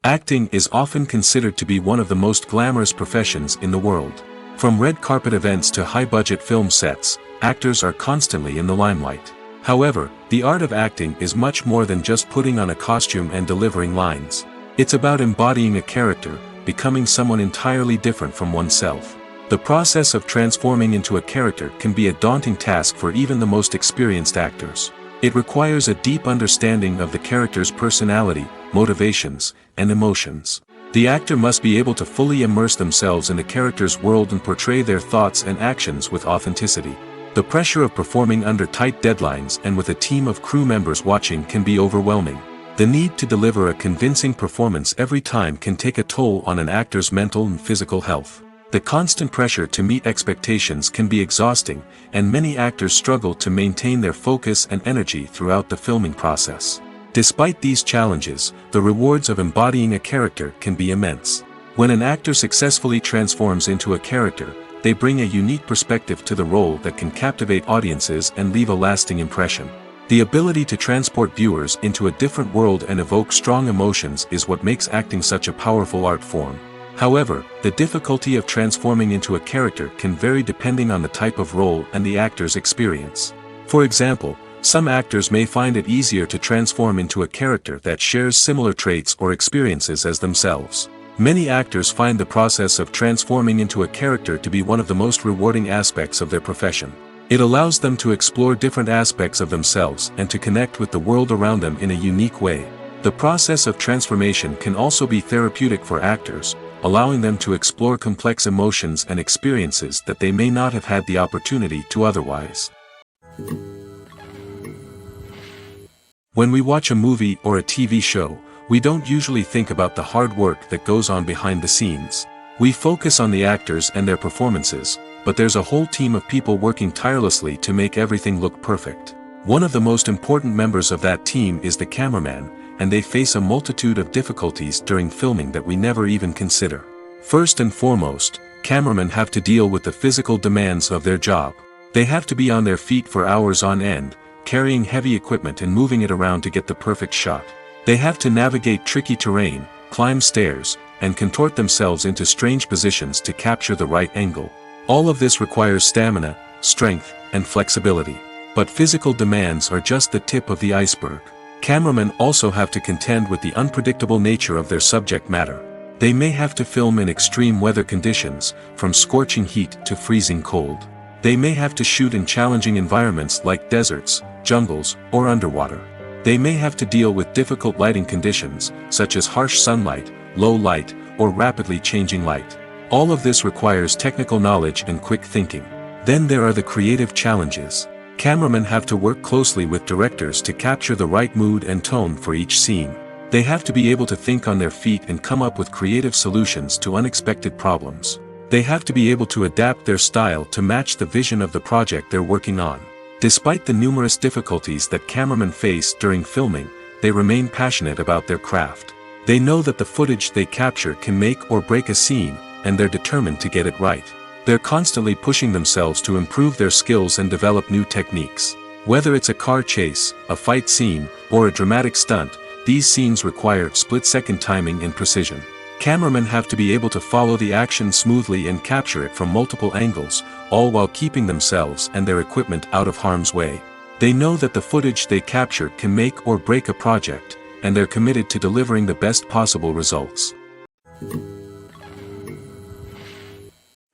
Acting is often considered to be one of the most glamorous professions in the world. From red carpet events to high-budget film sets, actors are constantly in the limelight. However, the art of acting is much more than just putting on a costume and delivering lines. It's about embodying a character, becoming someone entirely different from oneself. The process of transforming into a character can be a daunting task for even the most experienced actors. It requires a deep understanding of the character's personality, motivations, and emotions. The actor must be able to fully immerse themselves in the character's world and portray their thoughts and actions with authenticity. The pressure of performing under tight deadlines and with a team of crew members watching can be overwhelming. The need to deliver a convincing performance every time can take a toll on an actor's mental and physical health. The constant pressure to meet expectations can be exhausting, and many actors struggle to maintain their focus and energy throughout the filming process. Despite these challenges, the rewards of embodying a character can be immense. When an actor successfully transforms into a character, they bring a unique perspective to the role that can captivate audiences and leave a lasting impression. The ability to transport viewers into a different world and evoke strong emotions is what makes acting such a powerful art form. However, the difficulty of transforming into a character can vary depending on the type of role and the actor's experience. For example, some actors may find it easier to transform into a character that shares similar traits or experiences as themselves. Many actors find the process of transforming into a character to be one of the most rewarding aspects of their profession. It allows them to explore different aspects of themselves and to connect with the world around them in a unique way. The process of transformation can also be therapeutic for actors, allowing them to explore complex emotions and experiences that they may not have had the opportunity to otherwise. When we watch a movie or a TV show, we don't usually think about the hard work that goes on behind the scenes. We focus on the actors and their performances, but there's a whole team of people working tirelessly to make everything look perfect. One of the most important members of that team is the cameraman, and they face a multitude of difficulties during filming that we never even consider. First and foremost, cameramen have to deal with the physical demands of their job. They have to be on their feet for hours on end, carrying heavy equipment and moving it around to get the perfect shot. They have to navigate tricky terrain, climb stairs, and contort themselves into strange positions to capture the right angle. All of this requires stamina, strength, and flexibility. But physical demands are just the tip of the iceberg. Cameramen also have to contend with the unpredictable nature of their subject matter. They may have to film in extreme weather conditions, from scorching heat to freezing cold. They may have to shoot in challenging environments like deserts, jungles, or underwater. They may have to deal with difficult lighting conditions, such as harsh sunlight, low light, or rapidly changing light. All of this requires technical knowledge and quick thinking. Then there are the creative challenges. Cameramen have to work closely with directors to capture the right mood and tone for each scene. They have to be able to think on their feet and come up with creative solutions to unexpected problems. They have to be able to adapt their style to match the vision of the project they're working on. Despite the numerous difficulties that cameramen face during filming, they remain passionate about their craft. They know that the footage they capture can make or break a scene, and they're determined to get it right. They're constantly pushing themselves to improve their skills and develop new techniques. Whether it's a car chase, a fight scene, or a dramatic stunt, these scenes require split-second timing and precision. Cameramen have to be able to follow the action smoothly and capture it from multiple angles, all while keeping themselves and their equipment out of harm's way. They know that the footage they capture can make or break a project, and they're committed to delivering the best possible results.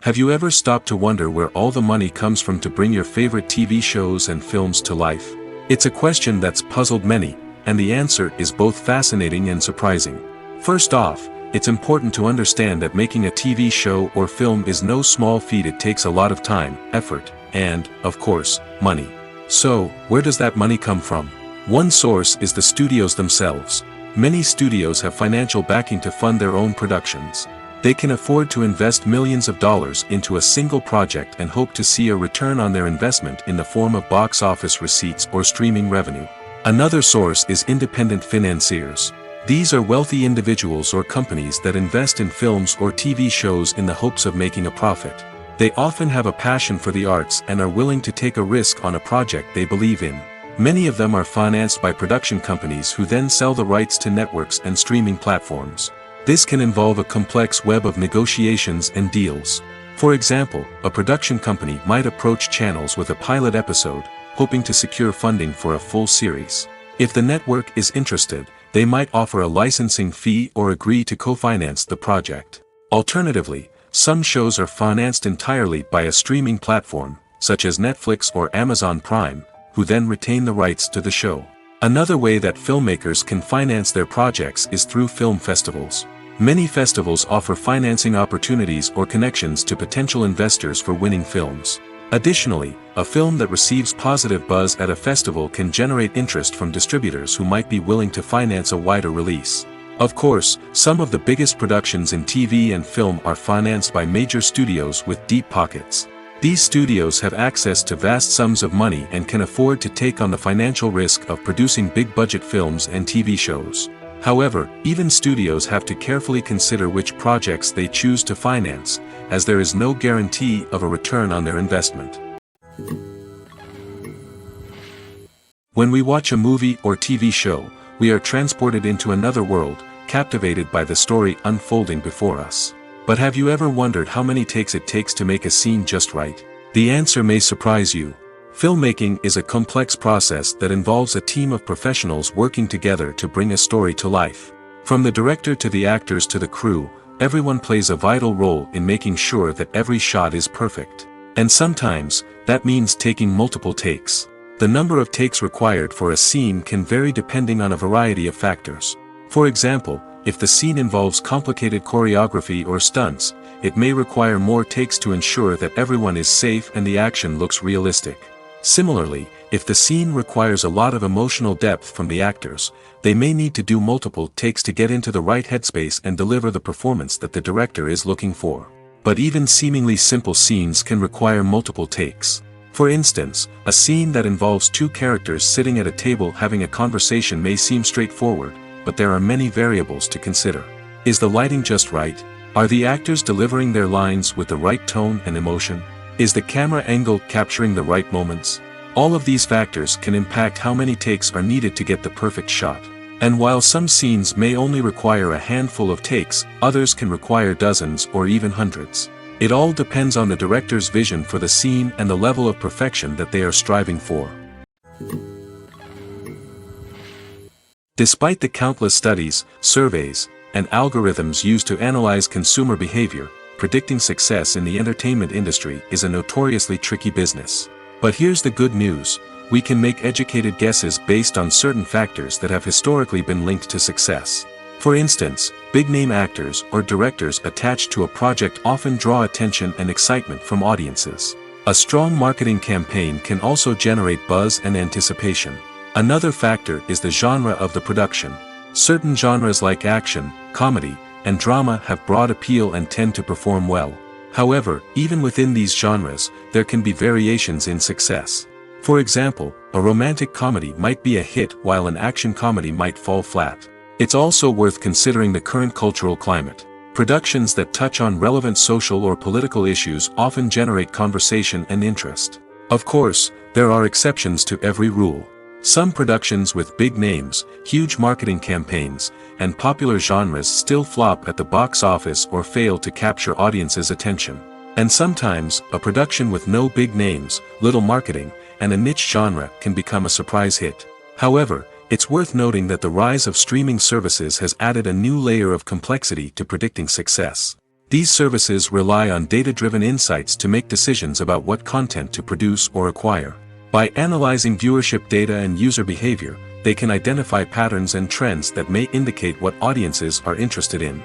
Have you ever stopped to wonder where all the money comes from to bring your favorite TV shows and films to life? It's a question that's puzzled many, and the answer is both fascinating and surprising. First off, it's important to understand that making a TV show or film is no small feat. It takes a lot of time, effort, and, of course, money. So, where does that money come from? One source is the studios themselves. Many studios have financial backing to fund their own productions. They can afford to invest millions of dollars into a single project and hope to see a return on their investment in the form of box office receipts or streaming revenue. Another source is independent financiers. These are wealthy individuals or companies that invest in films or TV shows in the hopes of making a profit. They often have a passion for the arts and are willing to take a risk on a project they believe in. Many of them are financed by production companies who then sell the rights to networks and streaming platforms. This can involve a complex web of negotiations and deals. For example, a production company might approach channels with a pilot episode, hoping to secure funding for a full series. If the network is interested, they might offer a licensing fee or agree to co-finance the project. Alternatively, some shows are financed entirely by a streaming platform, such as Netflix or Amazon Prime, who then retain the rights to the show. Another way that filmmakers can finance their projects is through film festivals. Many festivals offer financing opportunities or connections to potential investors for winning films. Additionally, a film that receives positive buzz at a festival can generate interest from distributors who might be willing to finance a wider release. Of course, some of the biggest productions in TV and film are financed by major studios with deep pockets. These studios have access to vast sums of money and can afford to take on the financial risk of producing big-budget films and TV shows. However, even studios have to carefully consider which projects they choose to finance, as there is no guarantee of a return on their investment. When we watch a movie or TV show, we are transported into another world, captivated by the story unfolding before us. But have you ever wondered how many takes it takes to make a scene just right? The answer may surprise you. Filmmaking is a complex process that involves a team of professionals working together to bring a story to life. From the director to the actors to the crew, everyone plays a vital role in making sure that every shot is perfect. And sometimes, that means taking multiple takes. The number of takes required for a scene can vary depending on a variety of factors. For example, if the scene involves complicated choreography or stunts, it may require more takes to ensure that everyone is safe and the action looks realistic. Similarly, if the scene requires a lot of emotional depth from the actors, they may need to do multiple takes to get into the right headspace and deliver the performance that the director is looking for. But even seemingly simple scenes can require multiple takes. For instance, a scene that involves two characters sitting at a table having a conversation may seem straightforward, but there are many variables to consider. Is the lighting just right? Are the actors delivering their lines with the right tone and emotion? Is the camera angle capturing the right moments? All of these factors can impact how many takes are needed to get the perfect shot. And while some scenes may only require a handful of takes, others can require dozens or even hundreds. It all depends on the director's vision for the scene and the level of perfection that they are striving for. Despite the countless studies, surveys, and algorithms used to analyze consumer behavior, predicting success in the entertainment industry is a notoriously tricky business. But here's the good news: we can make educated guesses based on certain factors that have historically been linked to success. For instance, big-name actors or directors attached to a project often draw attention and excitement from audiences. A strong marketing campaign can also generate buzz and anticipation. Another factor is the genre of the production. Certain genres like action, comedy, and drama have broad appeal and tend to perform well. However, even within these genres, there can be variations in success. For example, a romantic comedy might be a hit while an action comedy might fall flat. It's also worth considering the current cultural climate. Productions that touch on relevant social or political issues often generate conversation and interest. Of course, there are exceptions to every rule. Some productions with big names, huge marketing campaigns, and popular genres still flop at the box office or fail to capture audiences' attention. And sometimes, a production with no big names, little marketing, and a niche genre can become a surprise hit. However, it's worth noting that the rise of streaming services has added a new layer of complexity to predicting success. These services rely on data-driven insights to make decisions about what content to produce or acquire. By analyzing viewership data and user behavior, they can identify patterns and trends that may indicate what audiences are interested in.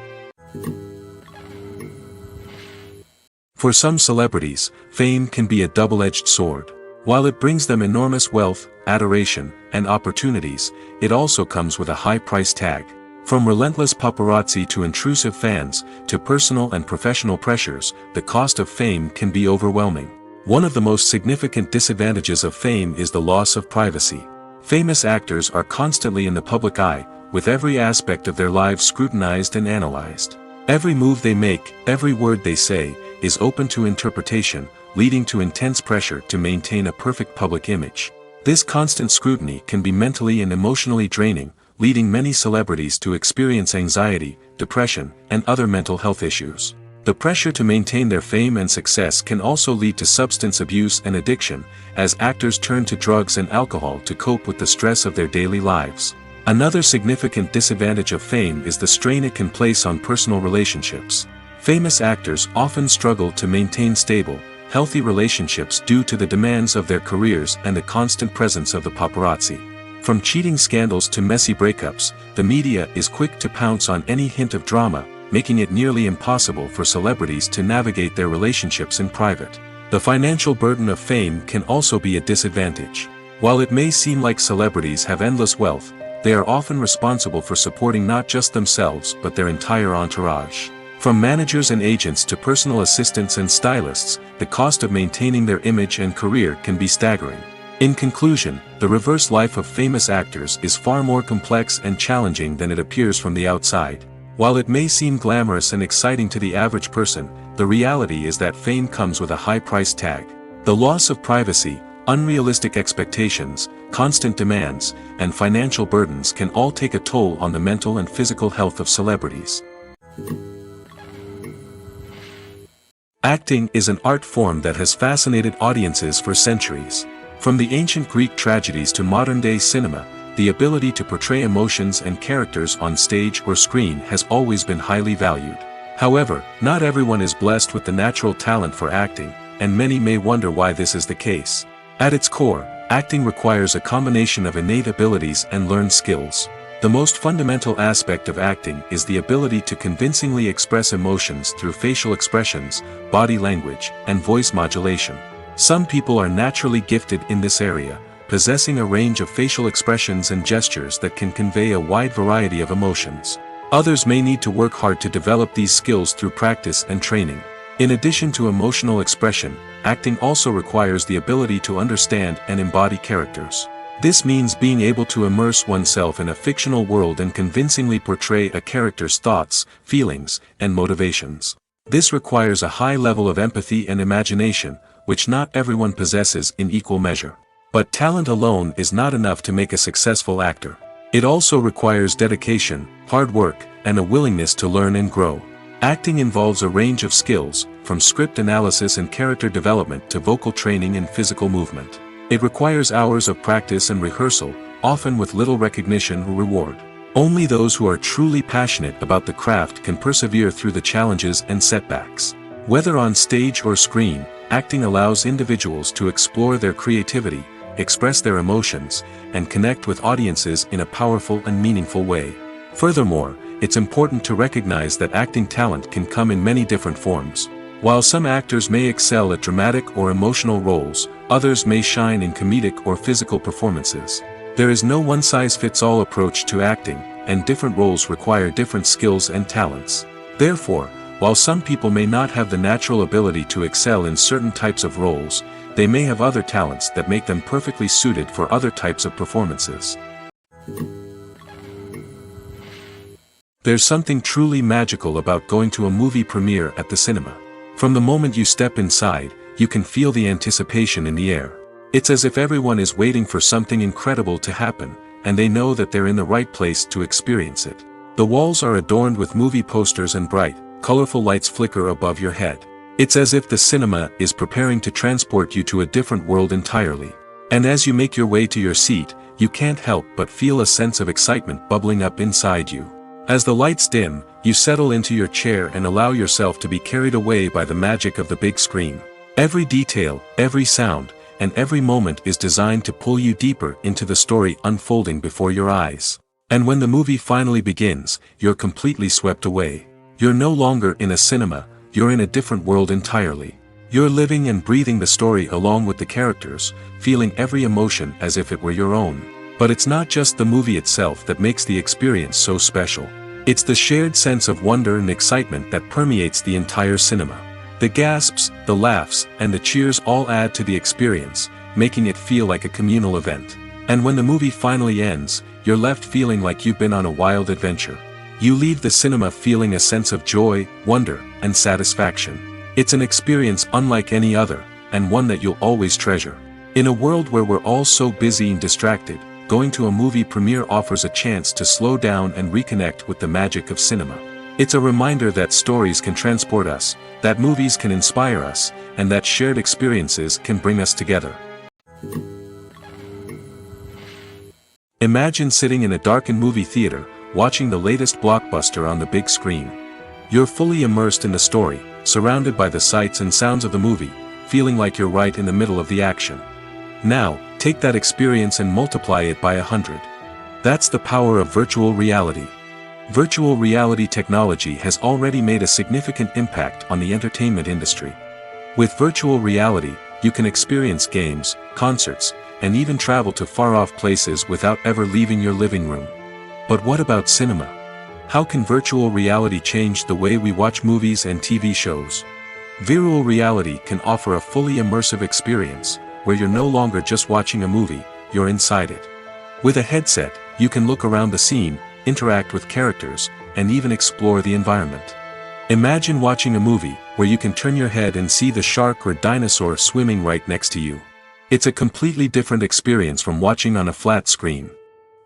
For some celebrities, fame can be a double-edged sword. While it brings them enormous wealth, adoration, and opportunities, it also comes with a high price tag. From relentless paparazzi to intrusive fans, to personal and professional pressures, the cost of fame can be overwhelming. One of the most significant disadvantages of fame is the loss of privacy. Famous actors are constantly in the public eye, with every aspect of their lives scrutinized and analyzed. Every move they make, every word they say, is open to interpretation, leading to intense pressure to maintain a perfect public image. This constant scrutiny can be mentally and emotionally draining, leading many celebrities to experience anxiety, depression, and other mental health issues. The pressure to maintain their fame and success can also lead to substance abuse and addiction, as actors turn to drugs and alcohol to cope with the stress of their daily lives. Another significant disadvantage of fame is the strain it can place on personal relationships. Famous actors often struggle to maintain stable, healthy relationships due to the demands of their careers and the constant presence of the paparazzi. From cheating scandals to messy breakups, the media is quick to pounce on any hint of drama, making it nearly impossible for celebrities to navigate their relationships in private. The financial burden of fame can also be a disadvantage. While it may seem like celebrities have endless wealth, they are often responsible for supporting not just themselves but their entire entourage. From managers and agents to personal assistants and stylists, the cost of maintaining their image and career can be staggering. In conclusion, the reverse life of famous actors is far more complex and challenging than it appears from the outside. While it may seem glamorous and exciting to the average person, the reality is that fame comes with a high price tag. The loss of privacy, unrealistic expectations, constant demands, and financial burdens can all take a toll on the mental and physical health of celebrities. Acting is an art form that has fascinated audiences for centuries. From the ancient Greek tragedies to modern-day cinema, the ability to portray emotions and characters on stage or screen has always been highly valued. However, not everyone is blessed with the natural talent for acting, and many may wonder why this is the case. At its core, acting requires a combination of innate abilities and learned skills. The most fundamental aspect of acting is the ability to convincingly express emotions through facial expressions, body language, and voice modulation. Some people are naturally gifted in this area, possessing a range of facial expressions and gestures that can convey a wide variety of emotions. Others may need to work hard to develop these skills through practice and training. In addition to emotional expression, acting also requires the ability to understand and embody characters. This means being able to immerse oneself in a fictional world and convincingly portray a character's thoughts, feelings, and motivations. This requires a high level of empathy and imagination, which not everyone possesses in equal measure. But talent alone is not enough to make a successful actor. It also requires dedication, hard work, and a willingness to learn and grow. Acting involves a range of skills, from script analysis and character development to vocal training and physical movement. It requires hours of practice and rehearsal, often with little recognition or reward. Only those who are truly passionate about the craft can persevere through the challenges and setbacks. Whether on stage or screen, acting allows individuals to explore their creativity, express their emotions, and connect with audiences in a powerful and meaningful way. Furthermore, it's important to recognize that acting talent can come in many different forms. While some actors may excel at dramatic or emotional roles, others may shine in comedic or physical performances. There is no one-size-fits-all approach to acting, and different roles require different skills and talents. Therefore, while some people may not have the natural ability to excel in certain types of roles, they may have other talents that make them perfectly suited for other types of performances. There's something truly magical about going to a movie premiere at the cinema. From the moment you step inside, you can feel the anticipation in the air. It's as if everyone is waiting for something incredible to happen, and they know that they're in the right place to experience it. The walls are adorned with movie posters and bright, colorful lights flicker above your head. It's as if the cinema is preparing to transport you to a different world entirely. And as you make your way to your seat, you can't help but feel a sense of excitement bubbling up inside you. As the lights dim, you settle into your chair and allow yourself to be carried away by the magic of the big screen. Every detail, every sound, and every moment is designed to pull you deeper into the story unfolding before your eyes. And when the movie finally begins, you're completely swept away. You're no longer in a cinema, you're in a different world entirely. You're living and breathing the story along with the characters, feeling every emotion as if it were your own. But it's not just the movie itself that makes the experience so special. It's the shared sense of wonder and excitement that permeates the entire cinema. The gasps, the laughs, and the cheers all add to the experience, making it feel like a communal event. And when the movie finally ends, you're left feeling like you've been on a wild adventure. You leave the cinema feeling a sense of joy, wonder, and satisfaction. It's an experience unlike any other, and one that you'll always treasure. In a world where we're all so busy and distracted, going to a movie premiere offers a chance to slow down and reconnect with the magic of cinema. It's a reminder that stories can transport us, that movies can inspire us, and that shared experiences can bring us together. Imagine sitting in a darkened movie theater, watching the latest blockbuster on the big screen. You're fully immersed in the story, surrounded by the sights and sounds of the movie, feeling like you're right in the middle of the action. Now, take that experience and multiply it by 100. That's the power of virtual reality. Virtual reality technology has already made a significant impact on the entertainment industry. With virtual reality, you can experience games, concerts, and even travel to far-off places without ever leaving your living room. But what about cinema? How can virtual reality change the way we watch movies and TV shows? Virtual reality can offer a fully immersive experience, where you're no longer just watching a movie, you're inside it. With a headset, you can look around the scene, interact with characters, and even explore the environment. Imagine watching a movie, where you can turn your head and see the shark or dinosaur swimming right next to you. It's a completely different experience from watching on a flat screen.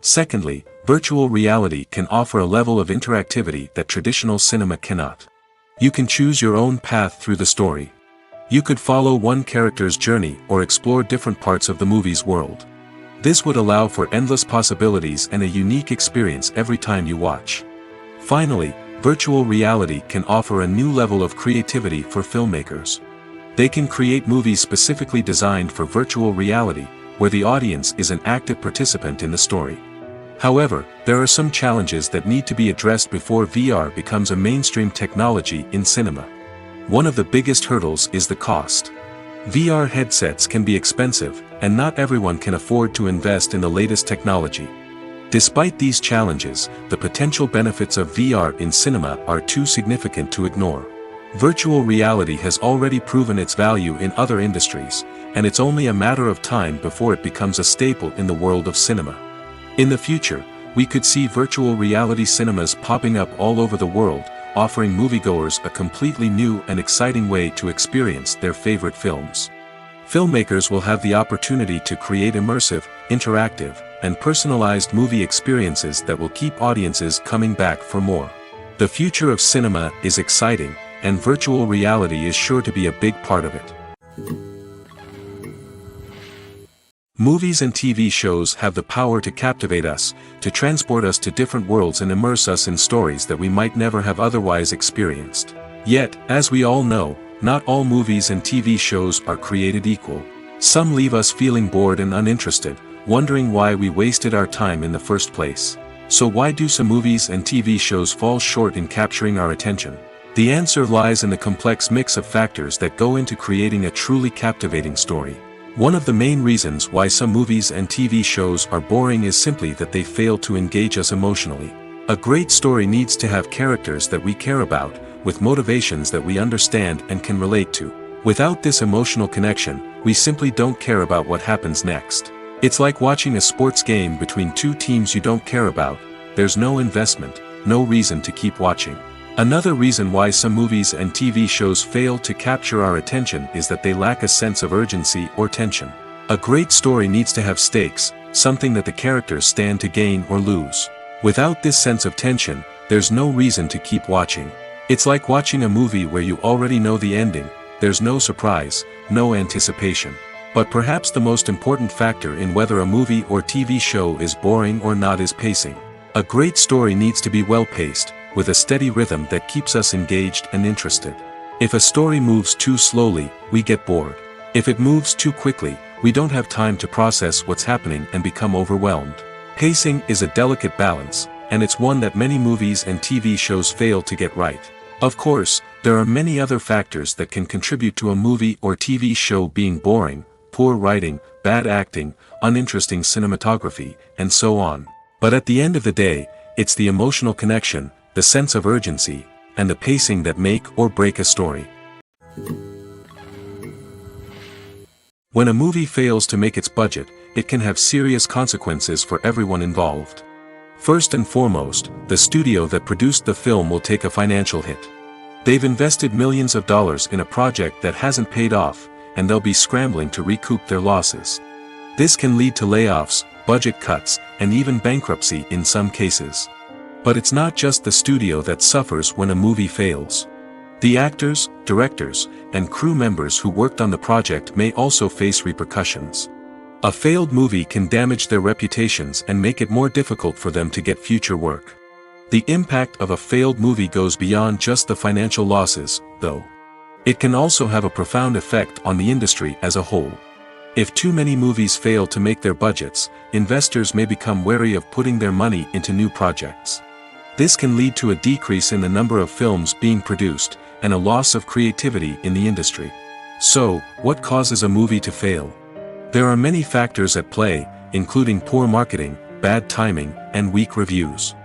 Secondly, virtual reality can offer a level of interactivity that traditional cinema cannot. You can choose your own path through the story. You could follow one character's journey or explore different parts of the movie's world. This would allow for endless possibilities and a unique experience every time you watch. Finally, virtual reality can offer a new level of creativity for filmmakers. They can create movies specifically designed for virtual reality, where the audience is an active participant in the story. However, there are some challenges that need to be addressed before VR becomes a mainstream technology in cinema. One of the biggest hurdles is the cost. VR headsets can be expensive, and not everyone can afford to invest in the latest technology. Despite these challenges, the potential benefits of VR in cinema are too significant to ignore. Virtual reality has already proven its value in other industries, and it's only a matter of time before it becomes a staple in the world of cinema. In the future, we could see virtual reality cinemas popping up all over the world, offering moviegoers a completely new and exciting way to experience their favorite films. Filmmakers will have the opportunity to create immersive, interactive, and personalized movie experiences that will keep audiences coming back for more. The future of cinema is exciting, and virtual reality is sure to be a big part of it. Movies and TV shows have the power to captivate us, to transport us to different worlds and immerse us in stories that we might never have otherwise experienced. Yet, as we all know, not all movies and TV shows are created equal. Some leave us feeling bored and uninterested, wondering why we wasted our time in the first place. So why do some movies and TV shows fall short in capturing our attention? The answer lies in the complex mix of factors that go into creating a truly captivating story. One of the main reasons why some movies and TV shows are boring is simply that they fail to engage us emotionally. A great story needs to have characters that we care about, with motivations that we understand and can relate to. Without this emotional connection, we simply don't care about what happens next. It's like watching a sports game between two teams you don't care about. There's no investment, no reason to keep watching. Another reason why some movies and TV shows fail to capture our attention is that they lack a sense of urgency or tension. A great story needs to have stakes, something that the characters stand to gain or lose. Without this sense of tension, there's no reason to keep watching. It's like watching a movie where you already know the ending, there's no surprise, no anticipation. But perhaps the most important factor in whether a movie or TV show is boring or not is pacing. A great story needs to be well-paced, with a steady rhythm that keeps us engaged and interested. If a story moves too slowly, we get bored. If it moves too quickly, we don't have time to process what's happening and become overwhelmed. Pacing is a delicate balance, and it's one that many movies and TV shows fail to get right. Of course, there are many other factors that can contribute to a movie or TV show being boring: poor writing, bad acting, uninteresting cinematography, and so on. But at the end of the day, it's the emotional connection, the sense of urgency, and the pacing that make or break a story. When a movie fails to make its budget, it can have serious consequences for everyone involved. First and foremost, the studio that produced the film will take a financial hit. They've invested millions of dollars in a project that hasn't paid off, and they'll be scrambling to recoup their losses. This can lead to layoffs, budget cuts, and even bankruptcy in some cases. But it's not just the studio that suffers when a movie fails. The actors, directors, and crew members who worked on the project may also face repercussions. A failed movie can damage their reputations and make it more difficult for them to get future work. The impact of a failed movie goes beyond just the financial losses, though. It can also have a profound effect on the industry as a whole. If too many movies fail to make their budgets, investors may become wary of putting their money into new projects. This can lead to a decrease in the number of films being produced, and a loss of creativity in the industry. So, what causes a movie to fail? There are many factors at play, including poor marketing, bad timing, and weak reviews.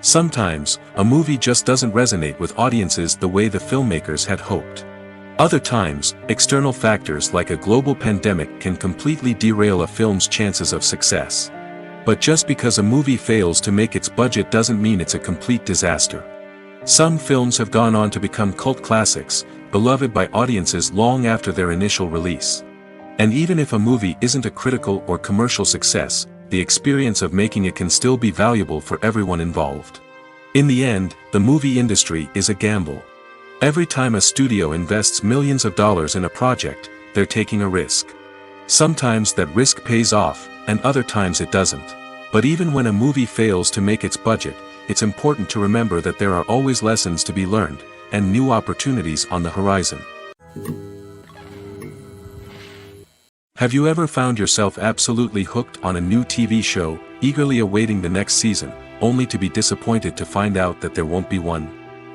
Sometimes, a movie just doesn't resonate with audiences the way the filmmakers had hoped. Other times, external factors like a global pandemic can completely derail a film's chances of success. But just because a movie fails to make its budget doesn't mean it's a complete disaster. Some films have gone on to become cult classics, beloved by audiences long after their initial release. And even if a movie isn't a critical or commercial success, the experience of making it can still be valuable for everyone involved. In the end, the movie industry is a gamble. Every time a studio invests millions of dollars in a project, they're taking a risk. Sometimes that risk pays off, and other times it doesn't. But even when a movie fails to make its budget, it's important to remember that there are always lessons to be learned, and new opportunities on the horizon. Have you ever found yourself absolutely hooked on a new TV show, eagerly awaiting the next season, only to be disappointed to find out that there won't be one?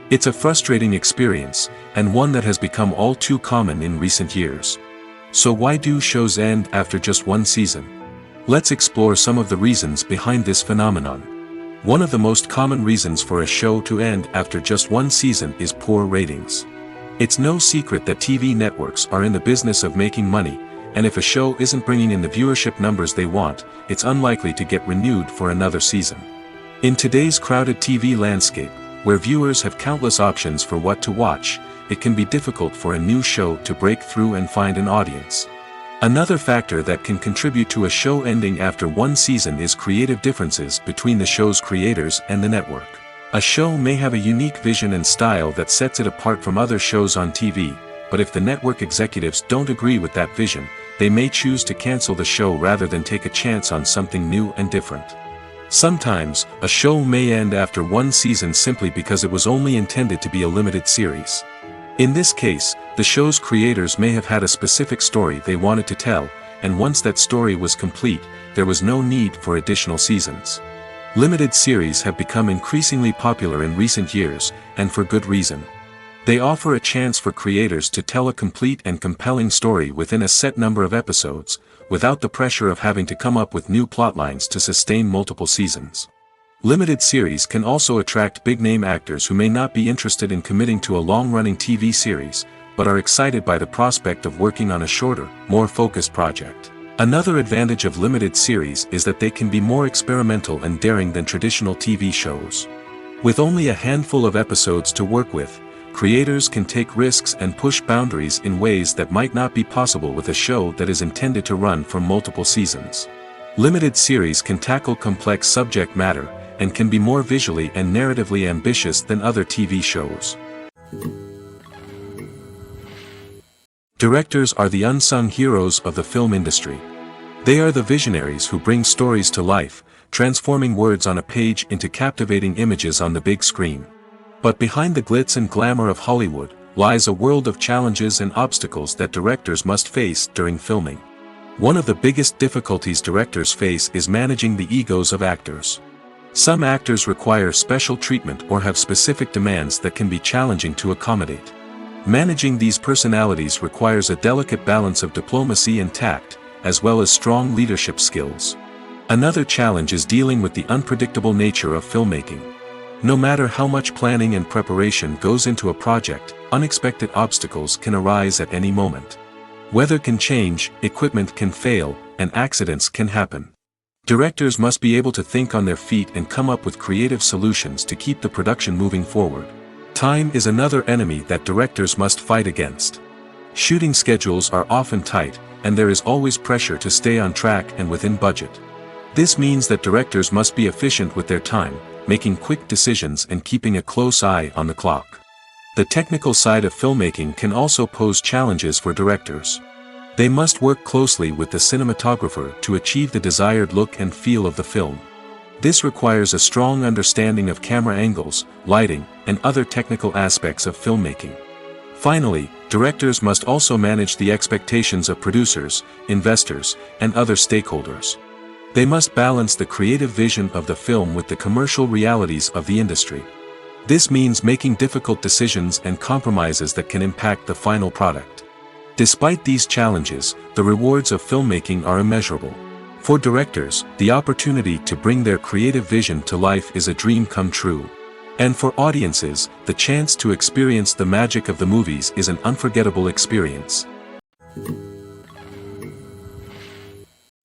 It's a frustrating experience, and one that has become all too common in recent years. So why do shows end after just one season? Let's explore some of the reasons behind this phenomenon. One of the most common reasons for a show to end after just one season is poor ratings. It's no secret that TV networks are in the business of making money, and if a show isn't bringing in the viewership numbers they want, it's unlikely to get renewed for another season. In today's crowded TV landscape, where viewers have countless options for what to watch, it can be difficult for a new show to break through and find an audience. Another factor that can contribute to a show ending after one season is creative differences between the show's creators and the network. A show may have a unique vision and style that sets it apart from other shows on TV, but if the network executives don't agree with that vision, they may choose to cancel the show rather than take a chance on something new and different. Sometimes, a show may end after one season simply because it was only intended to be a limited series. In this case, the show's creators may have had a specific story they wanted to tell, and once that story was complete, there was no need for additional seasons. Limited series have become increasingly popular in recent years, and for good reason. They offer a chance for creators to tell a complete and compelling story within a set number of episodes, without the pressure of having to come up with new plotlines to sustain multiple seasons. Limited series can also attract big-name actors who may not be interested in committing to a long-running TV series, but are excited by the prospect of working on a shorter, more focused project. Another advantage of limited series is that they can be more experimental and daring than traditional TV shows. With only a handful of episodes to work with, creators can take risks and push boundaries in ways that might not be possible with a show that is intended to run for multiple seasons. Limited series can tackle complex subject matter, and can be more visually and narratively ambitious than other TV shows. Directors are the unsung heroes of the film industry. They are the visionaries who bring stories to life, transforming words on a page into captivating images on the big screen. But behind the glitz and glamour of Hollywood, lies a world of challenges and obstacles that directors must face during filming. One of the biggest difficulties directors face is managing the egos of actors. Some actors require special treatment or have specific demands that can be challenging to accommodate. Managing these personalities requires a delicate balance of diplomacy and tact, as well as strong leadership skills. Another challenge is dealing with the unpredictable nature of filmmaking. No matter how much planning and preparation goes into a project, unexpected obstacles can arise at any moment. Weather can change, equipment can fail, and accidents can happen. Directors must be able to think on their feet and come up with creative solutions to keep the production moving forward. Time is another enemy that directors must fight against. Shooting schedules are often tight, and there is always pressure to stay on track and within budget. This means that directors must be efficient with their time, making quick decisions and keeping a close eye on the clock. The technical side of filmmaking can also pose challenges for directors. They must work closely with the cinematographer to achieve the desired look and feel of the film. This requires a strong understanding of camera angles, lighting, and other technical aspects of filmmaking. Finally, directors must also manage the expectations of producers, investors, and other stakeholders. They must balance the creative vision of the film with the commercial realities of the industry. This means making difficult decisions and compromises that can impact the final product. Despite these challenges, the rewards of filmmaking are immeasurable. For directors, the opportunity to bring their creative vision to life is a dream come true. And for audiences, the chance to experience the magic of the movies is an unforgettable experience.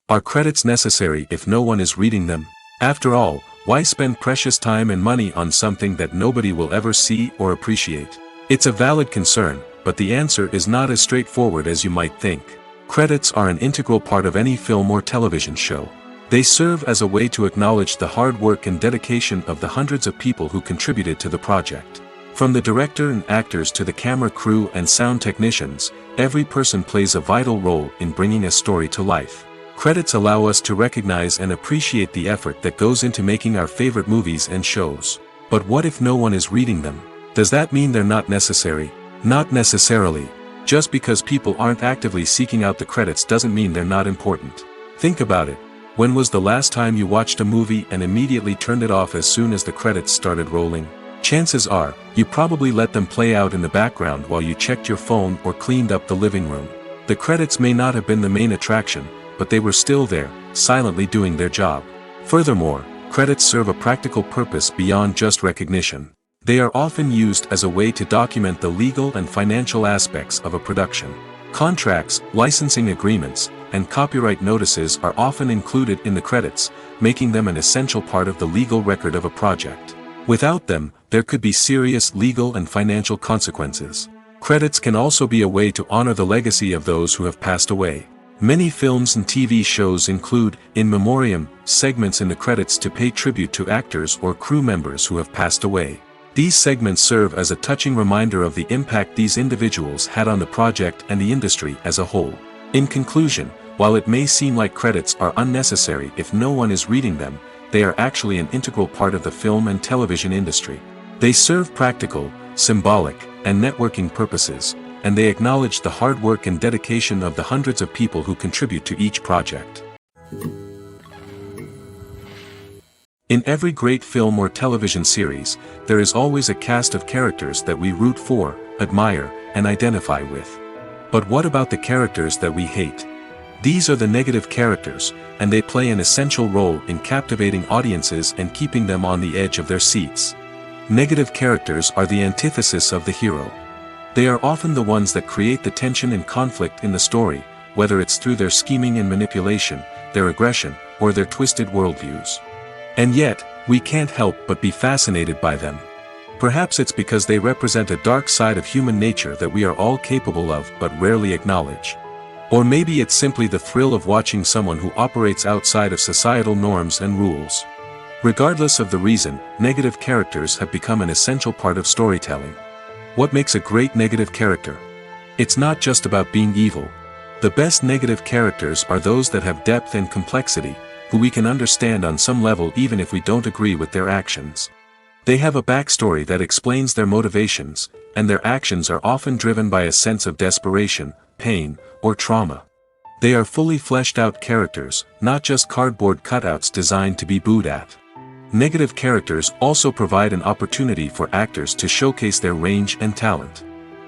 Are credits necessary if no one is reading them? After all, why spend precious time and money on something that nobody will ever see or appreciate? It's a valid concern, but the answer is not as straightforward as you might think. Credits are an integral part of any film or television show. They serve as a way to acknowledge the hard work and dedication of the hundreds of people who contributed to the project. From the director and actors to the camera crew and sound technicians, every person plays a vital role in bringing a story to life. Credits allow us to recognize and appreciate the effort that goes into making our favorite movies and shows. But what if no one is reading them? Does that mean they're not necessary? Not necessarily. Just because people aren't actively seeking out the credits doesn't mean they're not important. Think about it. When was the last time you watched a movie and immediately turned it off as soon as the credits started rolling? Chances are, you probably let them play out in the background while you checked your phone or cleaned up the living room. The credits may not have been the main attraction, but they were still there, silently doing their job. Furthermore, credits serve a practical purpose beyond just recognition. They are often used as a way to document the legal and financial aspects of a production. Contracts, licensing agreements, and copyright notices are often included in the credits, making them an essential part of the legal record of a project. Without them, there could be serious legal and financial consequences. Credits can also be a way to honor the legacy of those who have passed away. Many films and TV shows include, in memoriam, segments in the credits to pay tribute to actors or crew members who have passed away. These segments serve as a touching reminder of the impact these individuals had on the project and the industry as a whole. In conclusion, while it may seem like credits are unnecessary if no one is reading them, they are actually an integral part of the film and television industry. They serve practical, symbolic, and networking purposes, and they acknowledge the hard work and dedication of the hundreds of people who contribute to each project. In every great film or television series, there is always a cast of characters that we root for, admire, and identify with. But what about the characters that we hate? These are the negative characters, and they play an essential role in captivating audiences and keeping them on the edge of their seats. Negative characters are the antithesis of the hero. They are often the ones that create the tension and conflict in the story, whether it's through their scheming and manipulation, their aggression, or their twisted worldviews. And yet, we can't help but be fascinated by them. Perhaps it's because they represent a dark side of human nature that we are all capable of but rarely acknowledge. Or maybe it's simply the thrill of watching someone who operates outside of societal norms and rules. Regardless of the reason, negative characters have become an essential part of storytelling. What makes a great negative character? It's not just about being evil. The best negative characters are those that have depth and complexity, who we can understand on some level even if we don't agree with their actions. They have a backstory that explains their motivations, and their actions are often driven by a sense of desperation, pain, or trauma. They are fully fleshed out characters, not just cardboard cutouts designed to be booed at. Negative characters also provide an opportunity for actors to showcase their range and talent.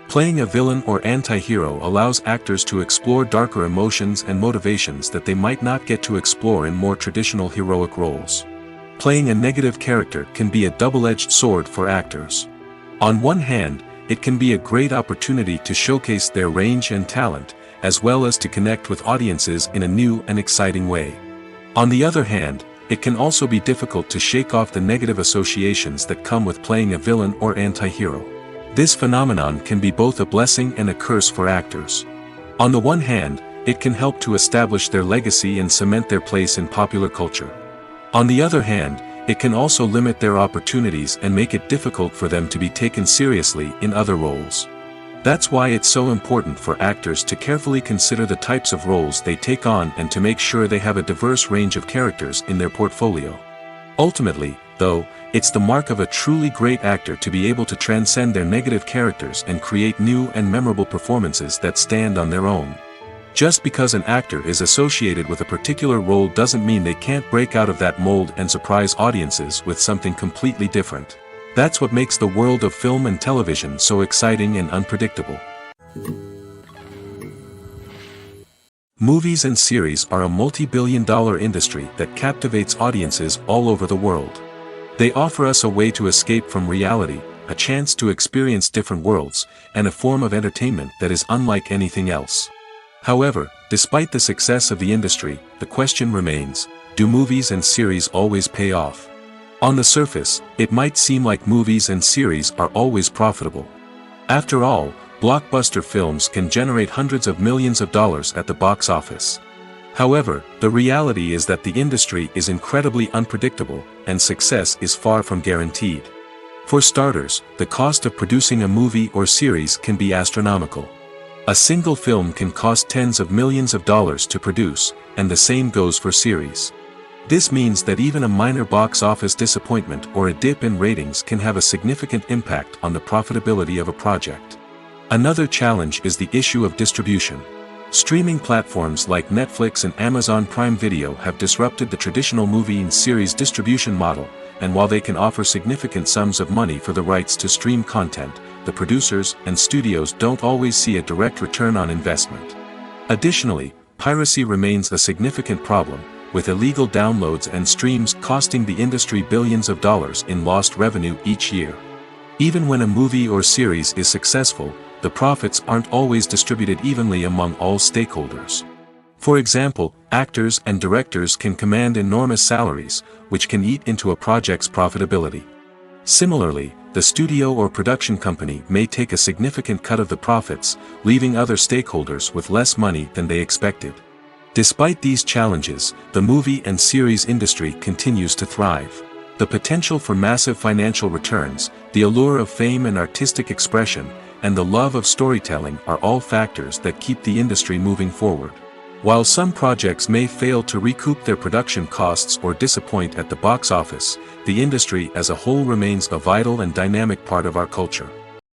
Playing a villain or anti-hero allows actors to explore darker emotions and motivations that they might not get to explore in more traditional heroic roles. Playing a negative character can be a double-edged sword for actors. On one hand, it can be a great opportunity to showcase their range and talent, as well as to connect with audiences in a new and exciting way. On the other hand, it can also be difficult to shake off the negative associations that come with playing a villain or anti-hero. This phenomenon can be both a blessing and a curse for actors. On the one hand, it can help to establish their legacy and cement their place in popular culture. On the other hand, it can also limit their opportunities and make it difficult for them to be taken seriously in other roles. That's why it's so important for actors to carefully consider the types of roles they take on and to make sure they have a diverse range of characters in their portfolio. Ultimately, though, it's the mark of a truly great actor to be able to transcend their negative characters and create new and memorable performances that stand on their own. Just because an actor is associated with a particular role doesn't mean they can't break out of that mold and surprise audiences with something completely different. That's what makes the world of film and television so exciting and unpredictable. Movies and series are a multi-billion-dollar industry that captivates audiences all over the world. They offer us a way to escape from reality, a chance to experience different worlds, and a form of entertainment that is unlike anything else. However, despite the success of the industry, the question remains, do movies and series always pay off? On the surface, it might seem like movies and series are always profitable. After all, blockbuster films can generate hundreds of millions of dollars at the box office. However, the reality is that the industry is incredibly unpredictable, and success is far from guaranteed. For starters, the cost of producing a movie or series can be astronomical. A single film can cost tens of millions of dollars to produce, and the same goes for series. This means that even a minor box office disappointment or a dip in ratings can have a significant impact on the profitability of a project. Another challenge is the issue of distribution. Streaming platforms like Netflix and Amazon Prime Video have disrupted the traditional movie and series distribution model, and while they can offer significant sums of money for the rights to stream content, the producers and studios don't always see a direct return on investment. Additionally, piracy remains a significant problem, with illegal downloads and streams costing the industry billions of dollars in lost revenue each year. Even when a movie or series is successful, the profits aren't always distributed evenly among all stakeholders. For example, actors and directors can command enormous salaries, which can eat into a project's profitability. Similarly, the studio or production company may take a significant cut of the profits, leaving other stakeholders with less money than they expected. Despite these challenges, the movie and series industry continues to thrive. The potential for massive financial returns, the allure of fame and artistic expression, and the love of storytelling are all factors that keep the industry moving forward. While some projects may fail to recoup their production costs or disappoint at the box office, the industry as a whole remains a vital and dynamic part of our culture.